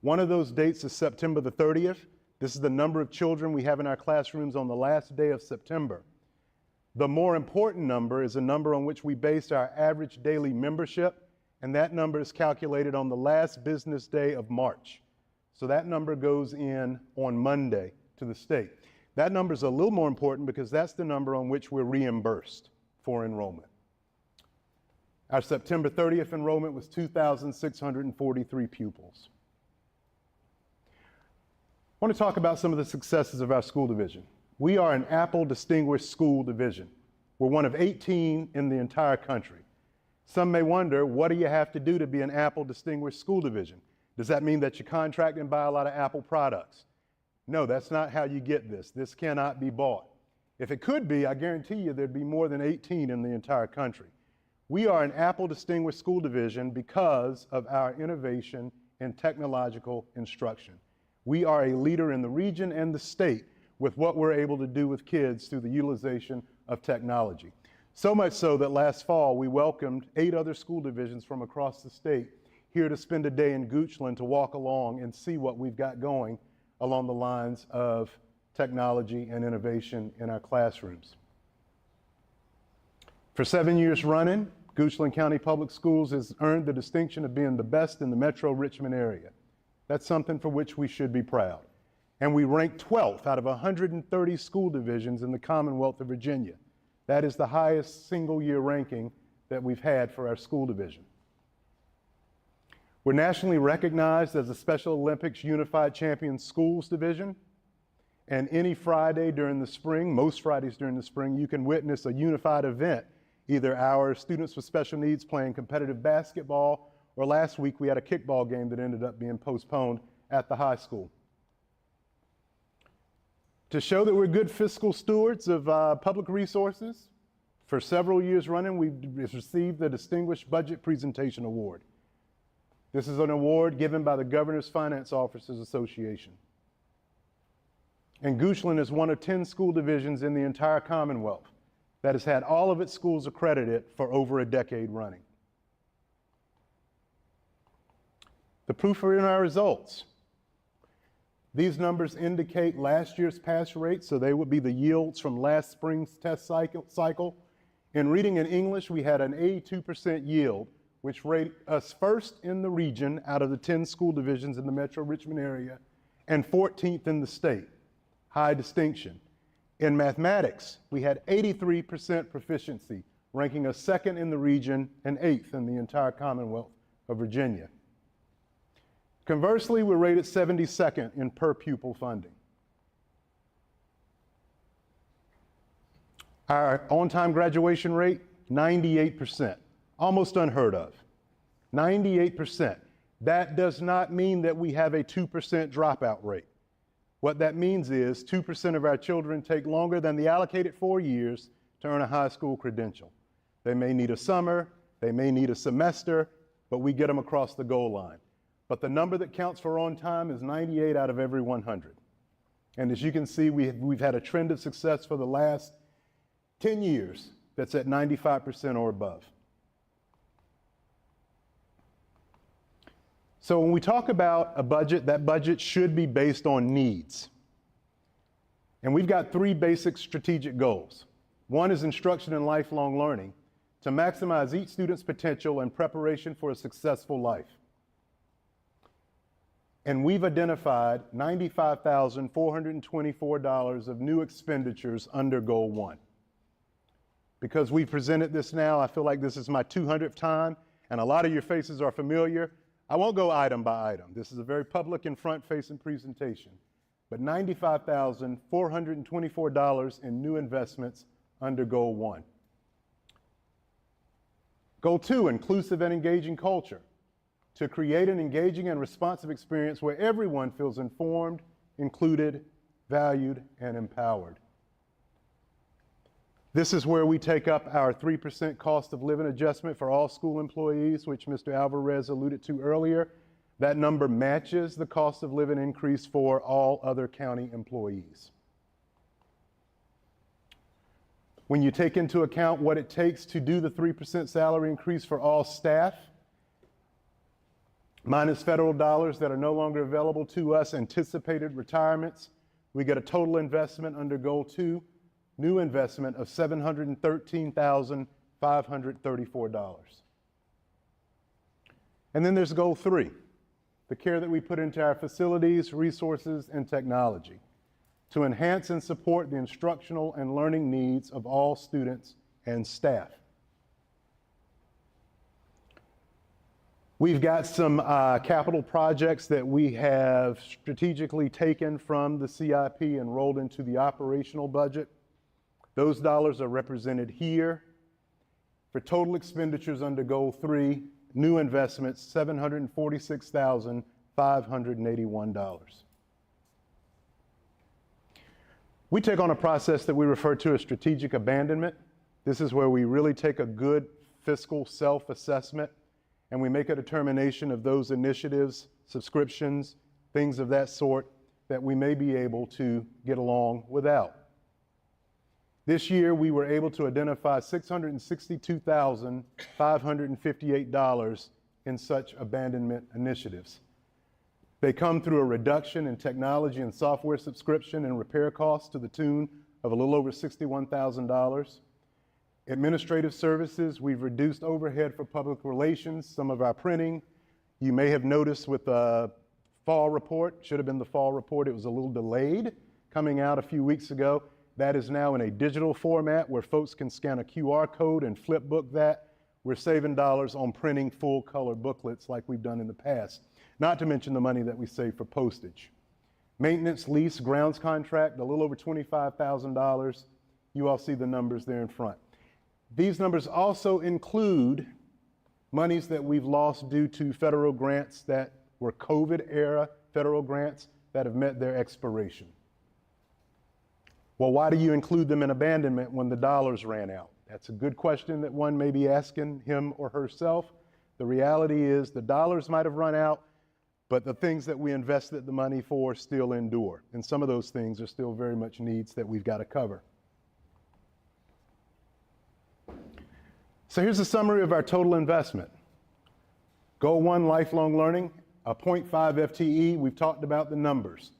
One of those dates is September the 30th. This is the number of children we have in our classrooms on the last day of September. The more important number is a number on which we base our average daily membership, and that number is calculated on the last business day of March. So that number goes in on Monday to the state. That number is a little more important because that's the number on which we're reimbursed for enrollment. Our September 30th enrollment was 2,643 pupils. I want to talk about some of the successes of our school division. We are an Apple Distinguished School Division. We're one of 18 in the entire country. Some may wonder, what do you have to do to be an Apple Distinguished School Division? Does that mean that you contract and buy a lot of Apple products? No, that's not how you get this. This cannot be bought. If it could be, I guarantee you there'd be more than 18 in the entire country. We are an Apple Distinguished School Division because of our innovation in technological instruction. We are a leader in the region and the state with what we're able to do with kids through the utilization of technology. So much so that last fall we welcomed 8 other school divisions from across the state here to spend a day in Goochland to walk along and see what we've got going along the lines of technology and innovation in our classrooms. For 7 years running, Goochland County Public Schools has earned the distinction of being the best in the metro Richmond area. That's something for which we should be proud. And we rank 12th out of 130 school divisions in the Commonwealth of Virginia. That is the highest single-year ranking that we've had for our school division. We're nationally recognized as a Special Olympics Unified Champions Schools Division. And any Friday during the spring, most Fridays during the spring, you can witness a unified event, either our students with special needs playing competitive basketball, or last week we had a kickball game that ended up being postponed at the high school. To show that we're good fiscal stewards of public resources, for several years running, we've received the Distinguished Budget Presentation Award. This is an award given by the Governor's Finance Officers Association. And Goochland is one of 10 school divisions in the entire Commonwealth that has had all of its schools accredited for over a decade running. The proof are in our results. These numbers indicate last year's pass rate, so they would be the yields from last spring's test cycle. In reading and English, we had an 82% yield, which rated us first in the region out of the 10 school divisions in the metro Richmond area and 14th in the state. High distinction. In mathematics, we had 83% proficiency, ranking us second in the region and 8th in the entire Commonwealth of Virginia. Conversely, we're rated 72nd in per pupil funding. Our on-time graduation rate, 98%, almost unheard of. 98%. That does not mean that we have a 2% dropout rate. What that means is 2% of our children take longer than the allocated 4 years to earn a high school credential. They may need a summer, they may need a semester, but we get them across the goal line. But the number that counts for on time is 98 out of every 100. And as you can see, we've had a trend of success for the last 10 years that's at 95% or above. So when we talk about a budget, that budget should be based on needs. And we've got 3 basic strategic goals. One is instruction and lifelong learning to maximize each student's potential and preparation for a successful life. And we've identified $95,424 of new expenditures under Goal 1. Because we presented this now, I feel like this is my 200th time, and a lot of your faces are familiar. I won't go item by item. This is a very public and front-facing presentation. But $95,424 in new investments under Goal 1. Goal 2, inclusive and engaging culture. To create an engaging and responsive experience where everyone feels informed, included, valued, and empowered. This is where we take up our 3% cost of living adjustment for all school employees, which Mr. Alvarez alluded to earlier. That number matches the cost of living increase for all other county employees. When you take into account what it takes to do the 3% salary increase for all staff, minus federal dollars that are no longer available to us, anticipated retirements, we get a total investment under Goal 2, new investment of $713,534. And then there's Goal 3, the care that we put into our facilities, resources, and technology to enhance and support the instructional and learning needs of all students and staff. We've got some capital projects that we have strategically taken from the CIP and rolled into the operational budget. Those dollars are represented here. For total expenditures under Goal 3, new investments, $746,581. We take on a process that we refer to as strategic abandonment. This is where we really take a good fiscal self-assessment and we make a determination of those initiatives, subscriptions, things of that sort that we may be able to get along without. This year, we were able to identify $662,558 in such abandonment initiatives. They come through a reduction in technology and software subscription and repair costs to the tune of a little over $61,000. Administrative services, we've reduced overhead for public relations, some of our printing. You may have noticed with the fall report, should have been the fall report, it was a little delayed coming out a few weeks ago. That is now in a digital format where folks can scan a QR code and flip book that. We're saving dollars on printing full color booklets like we've done in the past, not to mention the money that we save for postage. Maintenance, lease, grounds contract, a little over $25,000. You all see the numbers there in front. These numbers also include monies that we've lost due to federal grants that were COVID era federal grants that have met their expiration. Well, why do you include them in abandonment when the dollars ran out? That's a good question that one may be asking him or herself. The reality is the dollars might have run out, but the things that we invested the money for still endure. And some of those things are still very much needs that we've got to cover. So here's a summary of our total investment. Goal 1, lifelong learning, a 0.5 FTE. We've talked about the numbers.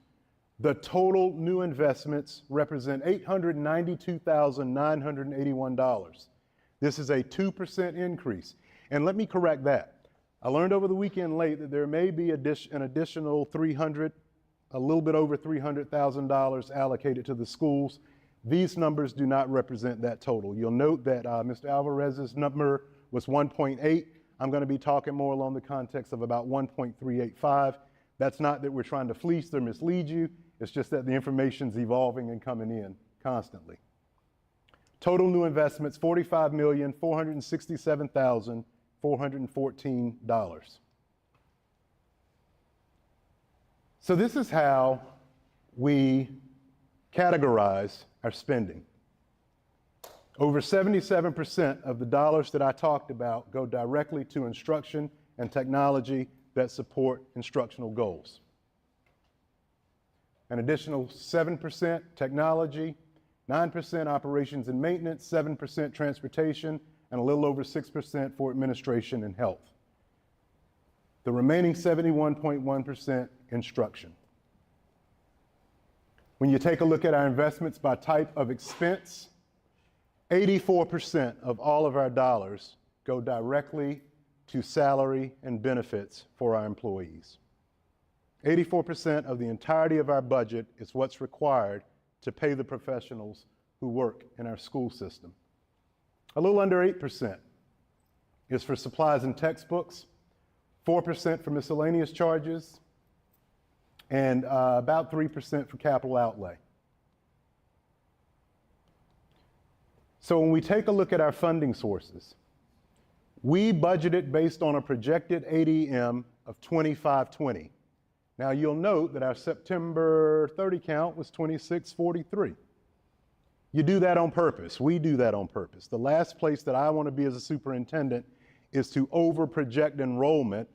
The total new investments represent $892,981. This is a 2% increase. And let me correct that. I learned over the weekend late that there may be an additional a little bit over $300,000 allocated to the schools. These numbers do not represent that total. You'll note that Mr. Alvarez's number was 1.8. I'm going to be talking more along the context of about 1.385. That's not that we're trying to fleece or mislead you. It's just that the information's evolving and coming in constantly. Total new investments, $45,467,414. So this is how we categorize our spending. Over 77% of the dollars that I talked about go directly to instruction and technology that support instructional goals. An additional 7% technology, 9% operations and maintenance, 7% transportation, and a little over 6% for administration and health. The remaining 71.1% instruction. When you take a look at our investments by type of expense, 84% of all of our dollars go directly to salary and benefits for our employees. 84% of the entirety of our budget is what's required to pay the professionals who work in our school system. A little under 8% is for supplies and textbooks, 4% for miscellaneous charges, and about 3% for capital outlay. So when we take a look at our funding sources, we budgeted based on a projected ADM of 2520. Now you'll note that our September 30 count was 2643. You do that on purpose. We do that on purpose. The last place that I want to be as a superintendent is to over-project enrollment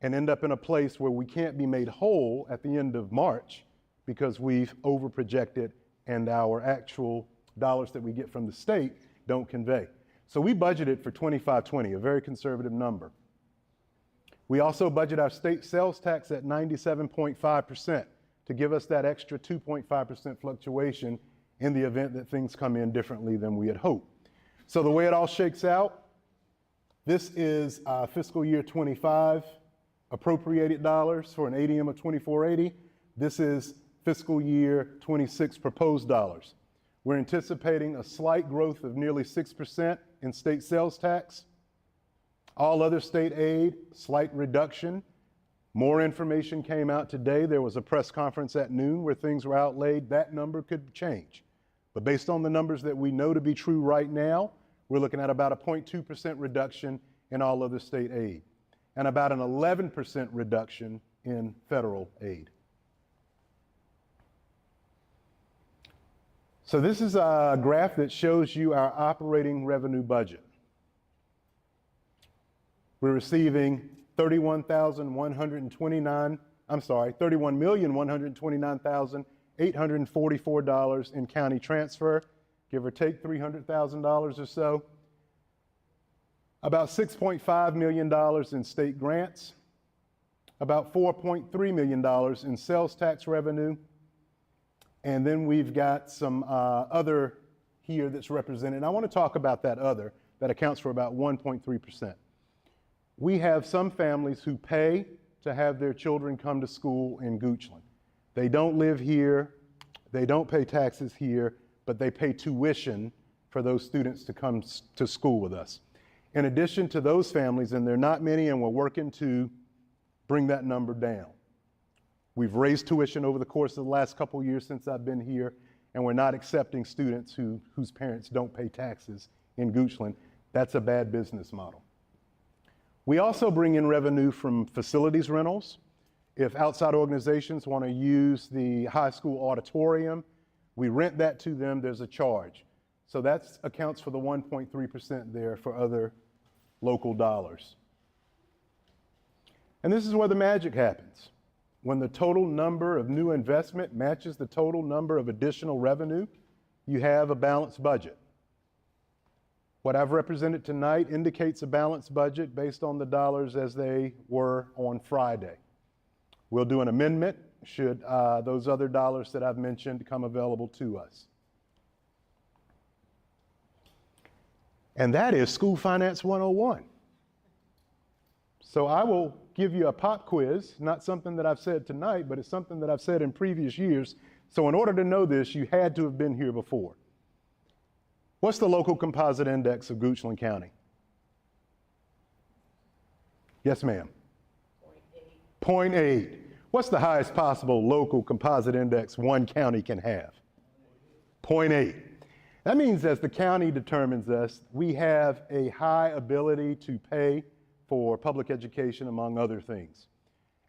and end up in a place where we can't be made whole at the end of March because we've over-projected and our actual dollars that we get from the state don't convey. So we budgeted for 2520, a very conservative number. We also budget our state sales tax at 97.5% to give us that extra 2.5% fluctuation in the event that things come in differently than we had hoped. So the way it all shakes out, this is fiscal year 25 appropriated dollars for an ADM of 2480. This is fiscal year 26 proposed dollars. We're anticipating a slight growth of nearly 6% in state sales tax. All other state aid, slight reduction. More information came out today. There was a press conference at noon where things were outlaid. That number could change. But based on the numbers that we know to be true right now, we're looking at about a 0.2% reduction in all other state aid and about an 11% reduction in federal aid. So this is a graph that shows you our operating revenue budget. We're receiving $31,129,844 in county transfer, give or take $300,000 or so. About $6.5 million in state grants, about $4.3 million in sales tax revenue, and then we've got some other here that's represented. And I want to talk about that other that accounts for about 1.3%. We have some families who pay to have their children come to school in Goochland. They don't live here, they don't pay taxes here, but they pay tuition for those students to come to school with us. In addition to those families, and there are not many, and we're working to bring that number down. We've raised tuition over the course of the last couple years since I've been here, and we're not accepting students whose parents don't pay taxes in Goochland. That's a bad business model. We also bring in revenue from facilities rentals. If outside organizations want to use the high school auditorium, we rent that to them, there's a charge. So that accounts for the 1.3% there for other local dollars. And this is where the magic happens. When the total number of new investment matches the total number of additional revenue, you have a balanced budget. What I've represented tonight indicates a balanced budget based on the dollars as they were on Friday. We'll do an amendment should those other dollars that I've mentioned come available to us. And that is School Finance 101. So I will give you a pop quiz, not something that I've said tonight, but it's something that I've said in previous years. So in order to know this, you had to have been here before. What's the local composite index of Goochland County? Yes, ma'am. 0.8. What's the highest possible local composite index one county can have? 0.8. That means as the county determines us, we have a high ability to pay for public education, among other things.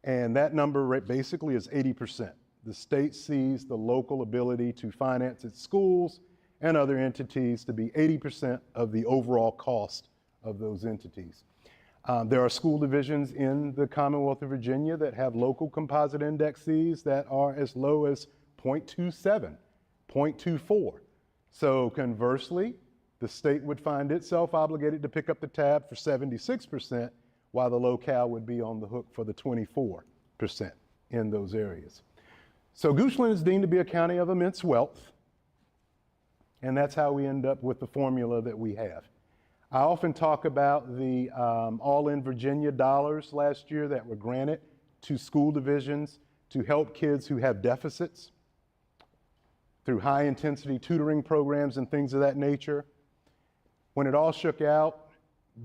And that number basically is 80%. The state sees the local ability to finance its schools and other entities to be 80% of the overall cost of those entities. There are school divisions in the Commonwealth of Virginia that have local composite indexes that are as low as 0.27, 0.24. So conversely, the state would find itself obligated to pick up the tab for 76%, while the locale would be on the hook for the 24% in those areas. So Goochland is deemed to be a county of immense wealth, and that's how we end up with the formula that we have. I often talk about the all-in Virginia dollars last year that were granted to school divisions to help kids who have deficits through high-intensity tutoring programs and things of that nature. When it all shook out,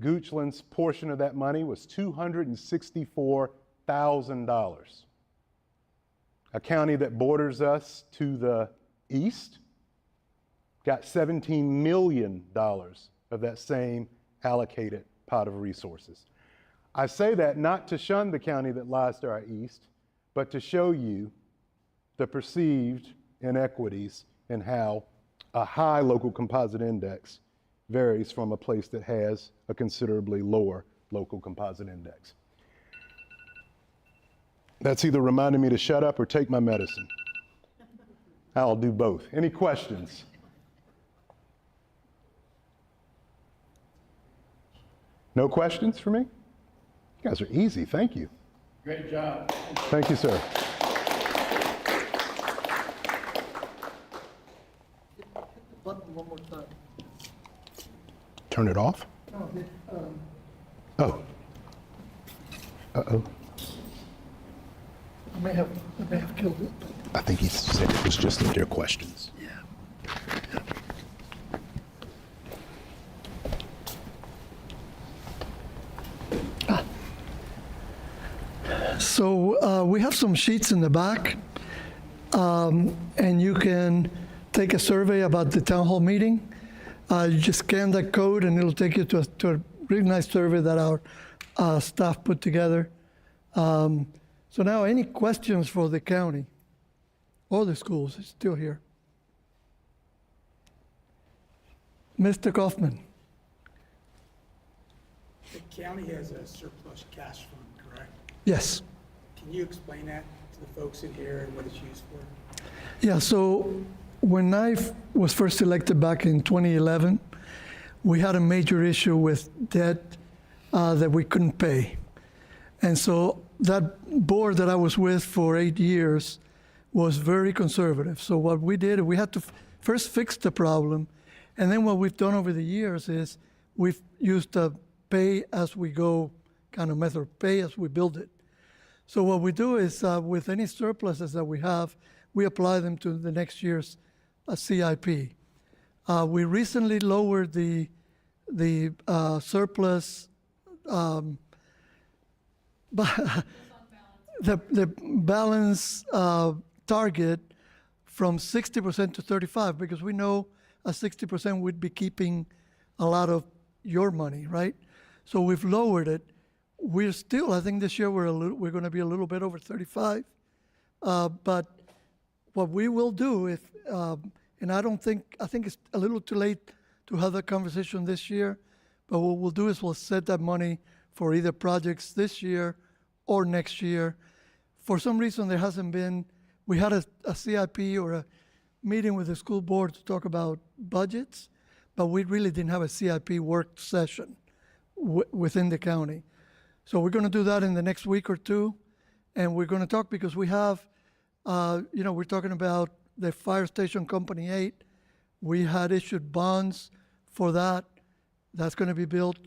Goochland's portion of that money was $264,000. A county that borders us to the east got $17 million of that same allocated pot of resources. I say that not to shun the county that lies to our east, but to show you the perceived inequities in how a high local composite index varies from a place that has a considerably lower local composite index. That's either reminding me to shut up or take my medicine. I'll do both. Any questions? No questions for me? You guys are easy, thank you. Great job. Thank you, sir. Hit the button one more time. Turn it off? No, hit, Oh. Uh-oh. I may have killed it. I think he said it was just their questions. So we have some sheets in the back, and you can take a survey about the town hall meeting. You just scan that code, and it'll take you to a really nice survey that our staff put together. So now, any questions for the county or the schools? It's still here. Mr. Kaufman. The county has a surplus cash fund, correct? Yes. Can you explain that to the folks in here and what it's used for? Yeah, so when I was first elected back in 2011, we had a major issue with debt that we couldn't pay. And so that board that I was with for 8 years was very conservative. So what we did, we had to first fix the problem, And then what we've done over the years is we've used a pay-as-we-go kind of method, pay as we build it. So what we do is with any surpluses that we have, we apply them to the next year's CIP. We recently lowered the surplus, the balance target from 60% to 35 because we know at 60% we'd be keeping a lot of your money, right? So we've lowered it. We're still, I think this year we're going to be a little bit over 35. But what we will do if, and I think it's a little too late to have that conversation this year, but what we'll do is we'll set that money for either projects this year or next year. For some reason, there hasn't been, we had a CIP or a meeting with the school board to talk about budgets, but we really didn't have a CIP work session within the county. So we're going to do that in the next week or two, and we're going to talk because we have, we're talking about the Fire Station Company 8. We had issued bonds for that. That's going to be built.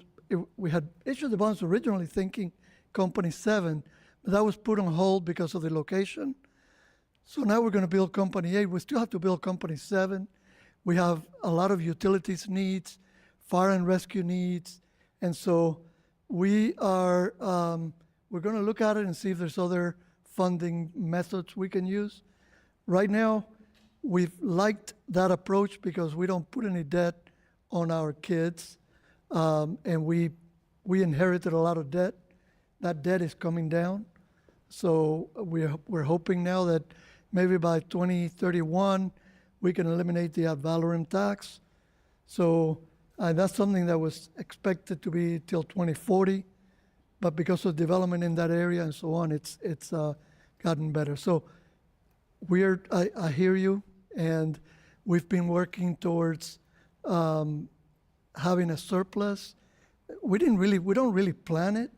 We had issued the bonds originally thinking Company 7, but that was put on hold because of the location. So now we're going to build Company 8. We still have to build Company 7. We have a lot of utilities needs, fire and rescue needs, and so we are, we're going to look at it and see if there's other funding methods we can use. Right now, we've liked that approach because we don't put any debt on our kids, and we inherited a lot of debt. That debt is coming down, so we're hoping now that maybe by 2031 we can eliminate the ad valorem tax. So that's something that was expected to be till 2040, but because of development in that area and so on, it's gotten better. So I hear you, and we've been working towards having a surplus. We don't really plan it,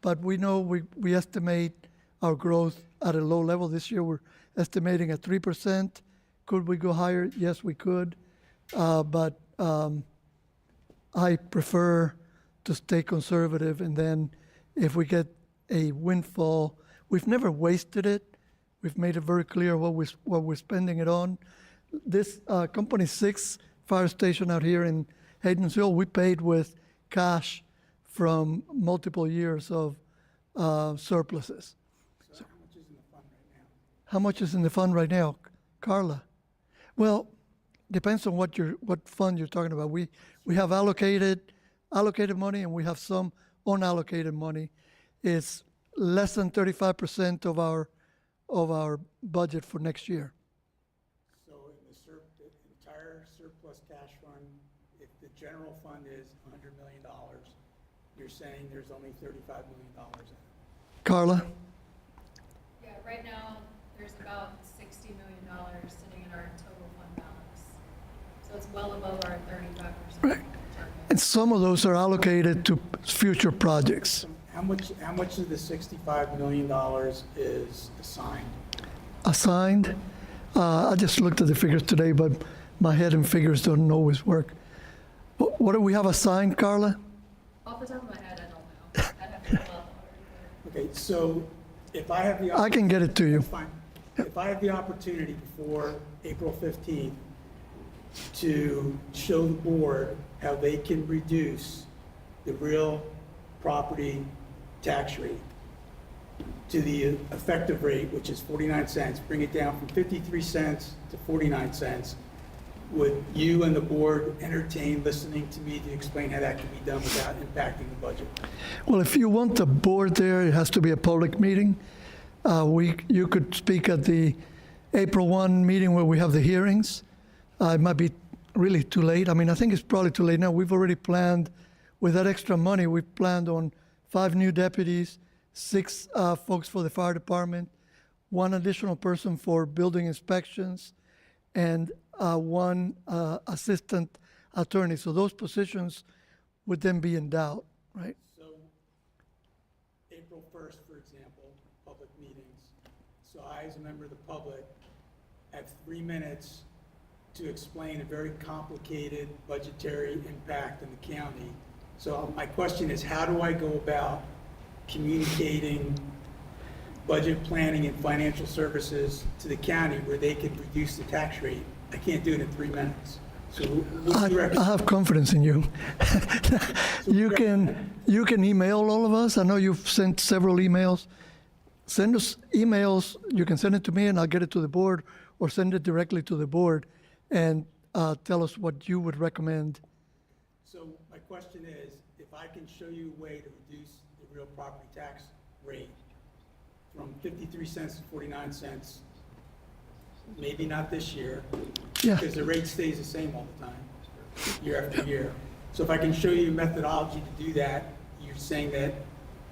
but we know we estimate our growth at a low level. This year we're estimating at 3%. Could we go higher? Yes, we could, but I prefer to stay conservative, and then if we get a windfall, we've never wasted it. We've made it very clear what we're spending it on. This Company 6 fire station out here in Haydensville, we paid with cash from multiple years of surpluses. So how much is in the fund right now? How much is in the fund right now, Carla? Well, depends on what fund you're talking about. We have allocated money, and we have some unallocated money. It's less than 35% of our budget for next year. So in the entire surplus cash fund, if the general fund is $100 million, you're saying there's only $35 million in it? Carla? Yeah, right now, there's about $60 million sitting in our total fund balance. So it's well above our 35%. Right. And some of those are allocated to future projects. How much of the $65 million is assigned? Assigned, I just looked at the figures today, but my head and figures don't always work. What do we have assigned, Carla? Off the top of my head, I don't know. I'd have to pull out the Okay, so if I have the I can get it to you. That's fine. If I have the opportunity before April 15th to show the board how they can reduce the real property tax rate to the effective rate, which is 49 cents, bring it down from 53 cents to 49 cents, would you and the board entertain listening to me to explain how that can be done without impacting the budget? Well, if you want the board there, it has to be a public meeting. You could speak at the April 1 meeting where we have the hearings. It might be really too late. I mean, I think it's probably too late now. We've already planned, with that extra money, we've planned on 5 new deputies, 6 folks for the fire department, 1 additional person for building inspections, and 1 assistant attorney. So those positions would then be in doubt, right? So April 1st, for example, public meetings. So I, as a member of the public, have 3 minutes to explain a very complicated budgetary impact in the county. So my question is, how do I go about communicating budget planning and financial services to the county where they can reduce the tax rate? I can't do it in 3 minutes. So what do you I recommend? have confidence in you. You can email all of us. I know you've sent several emails. Send us emails. You can send it to me and I'll get it to the board, or send it directly to the board and tell us what you would recommend. So my question is, if I can show you a way to reduce the real property tax rate from 53 cents to 49 cents, maybe not this year, Yeah. because the rate stays the same all the time, year after year. So if I can show you a methodology to do that, you're saying that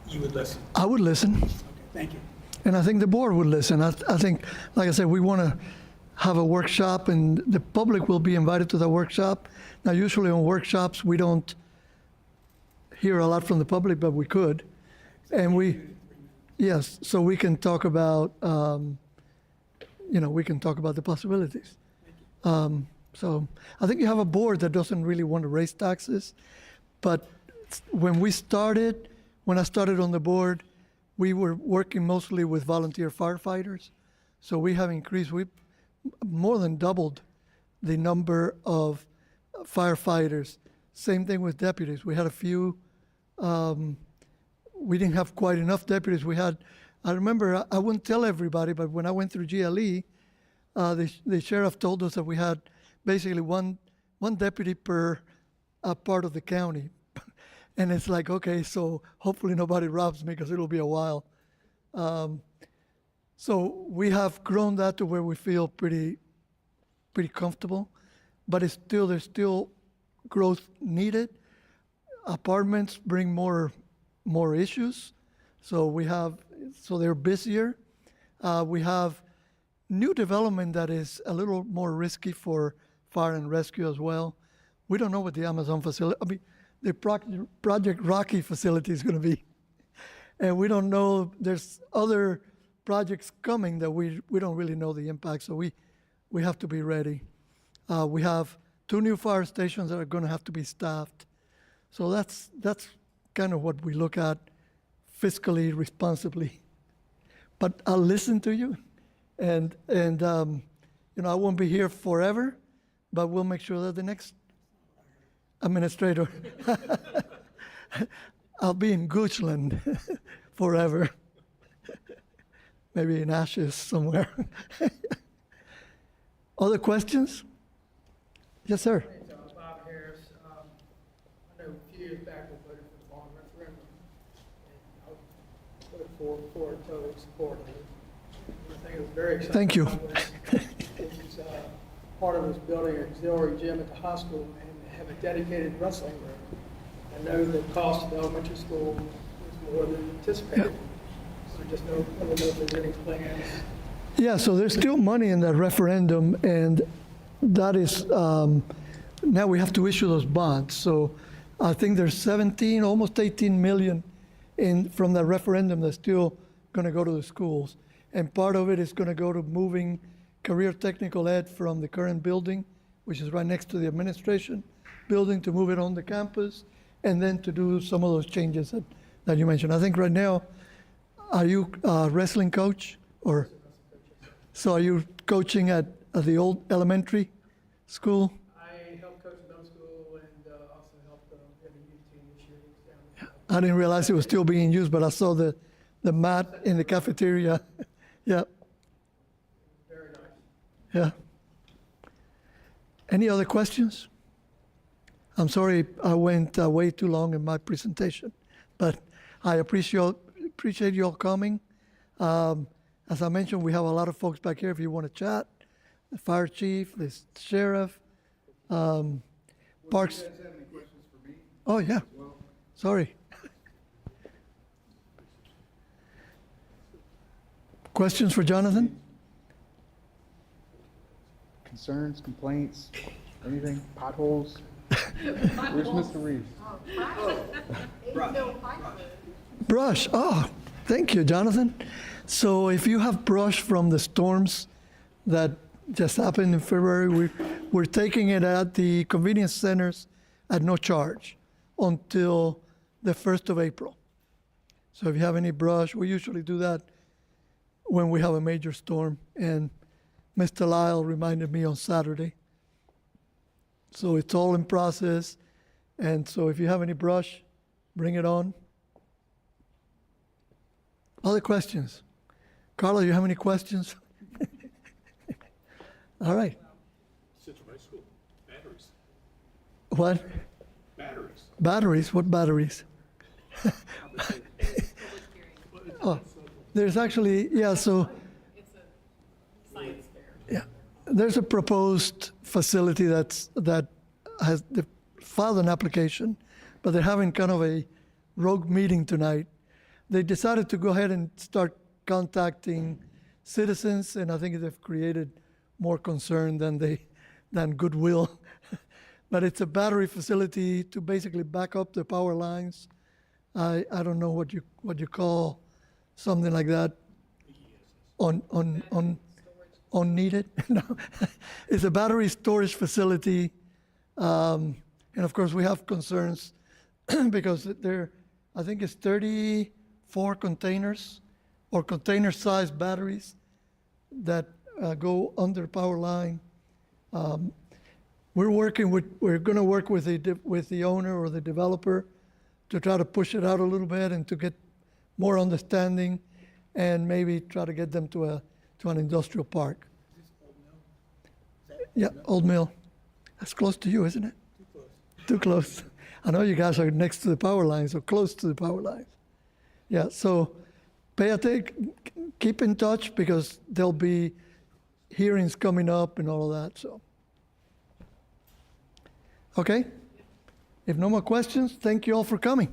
you would listen. I would listen, Okay, thank you. and I think the board would listen. I think, like I said, we want to have a workshop, and the public will be invited to the workshop. Now, usually on workshops, we don't hear a lot from the public, but we could. And we, yes, so we can talk about, we can talk about the possibilities. So I think you have a board that doesn't really want to raise taxes, but when I started on the board, we were working mostly with volunteer firefighters. So we have increased, we more than doubled the number of firefighters. Same thing with deputies. We had a few, we didn't have quite enough deputies. I remember, I wouldn't tell everybody, but when I went through GLE, the sheriff told us that we had basically one deputy per part of the county. And it's like, okay, so hopefully nobody robs me, because it'll be a while. So we have grown that to where we feel pretty comfortable, but there's still growth needed. Apartments bring more issues, so they're busier. We have new development that is a little more risky for fire and rescue as well. We don't know what the Amazon facility, the Project Rocky facility is going to be. And we don't know, there's other projects coming that we don't really know the impact, so we have to be ready. We have 2 new fire stations that are going to have to be staffed. So that's kind of what we look at fiscally, responsibly. But I'll listen to you, and I won't be here forever, but we'll make sure that the next administrator, I'll be in Goochland forever, maybe in ashes somewhere. Other questions? Yes, sir. My name's Bob Harris. I know a few years back we voted for the bond referendum, and I voted for it, totally support of it. I think it was very exciting. Thank you. It's part of us building an auxiliary gym at the high school and have a dedicated wrestling room. I know the cost of the elementary school is more than anticipated. So just don't know if there's any plans. Yeah, so there's still money in that referendum, and that is, now we have to issue those bonds. So I think there's 17, almost 18 million from that referendum that's still going to go to the schools. And part of it is going to go to moving career technical ed from the current building, which is right next to the administration building, to move it on the campus, and then to do some of those changes that you mentioned. I think right now, are you a wrestling coach? Or so are you coaching at the old elementary school? I help coach middle school and also help in the youth team this year. Down I didn't realize it was still being used, but I saw the mat in the cafeteria. Yeah, Very nice. yeah. Any other questions? I'm sorry I went way too long in my presentation, but I appreciate you all coming. As I mentioned, we have a lot of folks back here if you want to chat. The fire chief, the sheriff, Parks. Do you guys have any questions for me? Oh, yeah, Well, sorry. Questions for Jonathan? concerns, complaints, anything, potholes? Where's Mr. Reeves? Brush, oh, thank you, Jonathan. So if you have brush from the storms that just happened in February. We're taking it at the convenience centers at no charge until the 1st of April. So if you have any brush, we usually do that when we have a major storm. And Mr. Lyle reminded me on Saturday. So it's all in process. And so if you have any brush, bring it on. Other questions? Carla, you have any questions? All right. Central High School, batteries. What? Batteries. Batteries? What batteries? Oh, there's actually, yeah, so. It's a science fair. Yeah, there's a proposed facility that has filed an application, but they're having kind of a rogue meeting tonight. They decided to go ahead and start contacting citizens, and I think they've created more concern than goodwill. But it's a battery facility to basically back up the power lines. I don't know what you call something like that. Unneeded. No. It's a battery storage facility, and of course we have concerns because I think it's 34 containers or container-sized batteries that go under power line. We're going to work with the owner or the developer to try to push it out a little bit and to get more understanding, and maybe try to get them to an industrial park. Yeah, Old Mill. That's close to you, isn't it? Too close. I know you guys are next to the power lines or close to the power lines. Yeah, so keep in touch because there'll be hearings coming up and all of that. So, okay. If no more questions, thank you all for coming.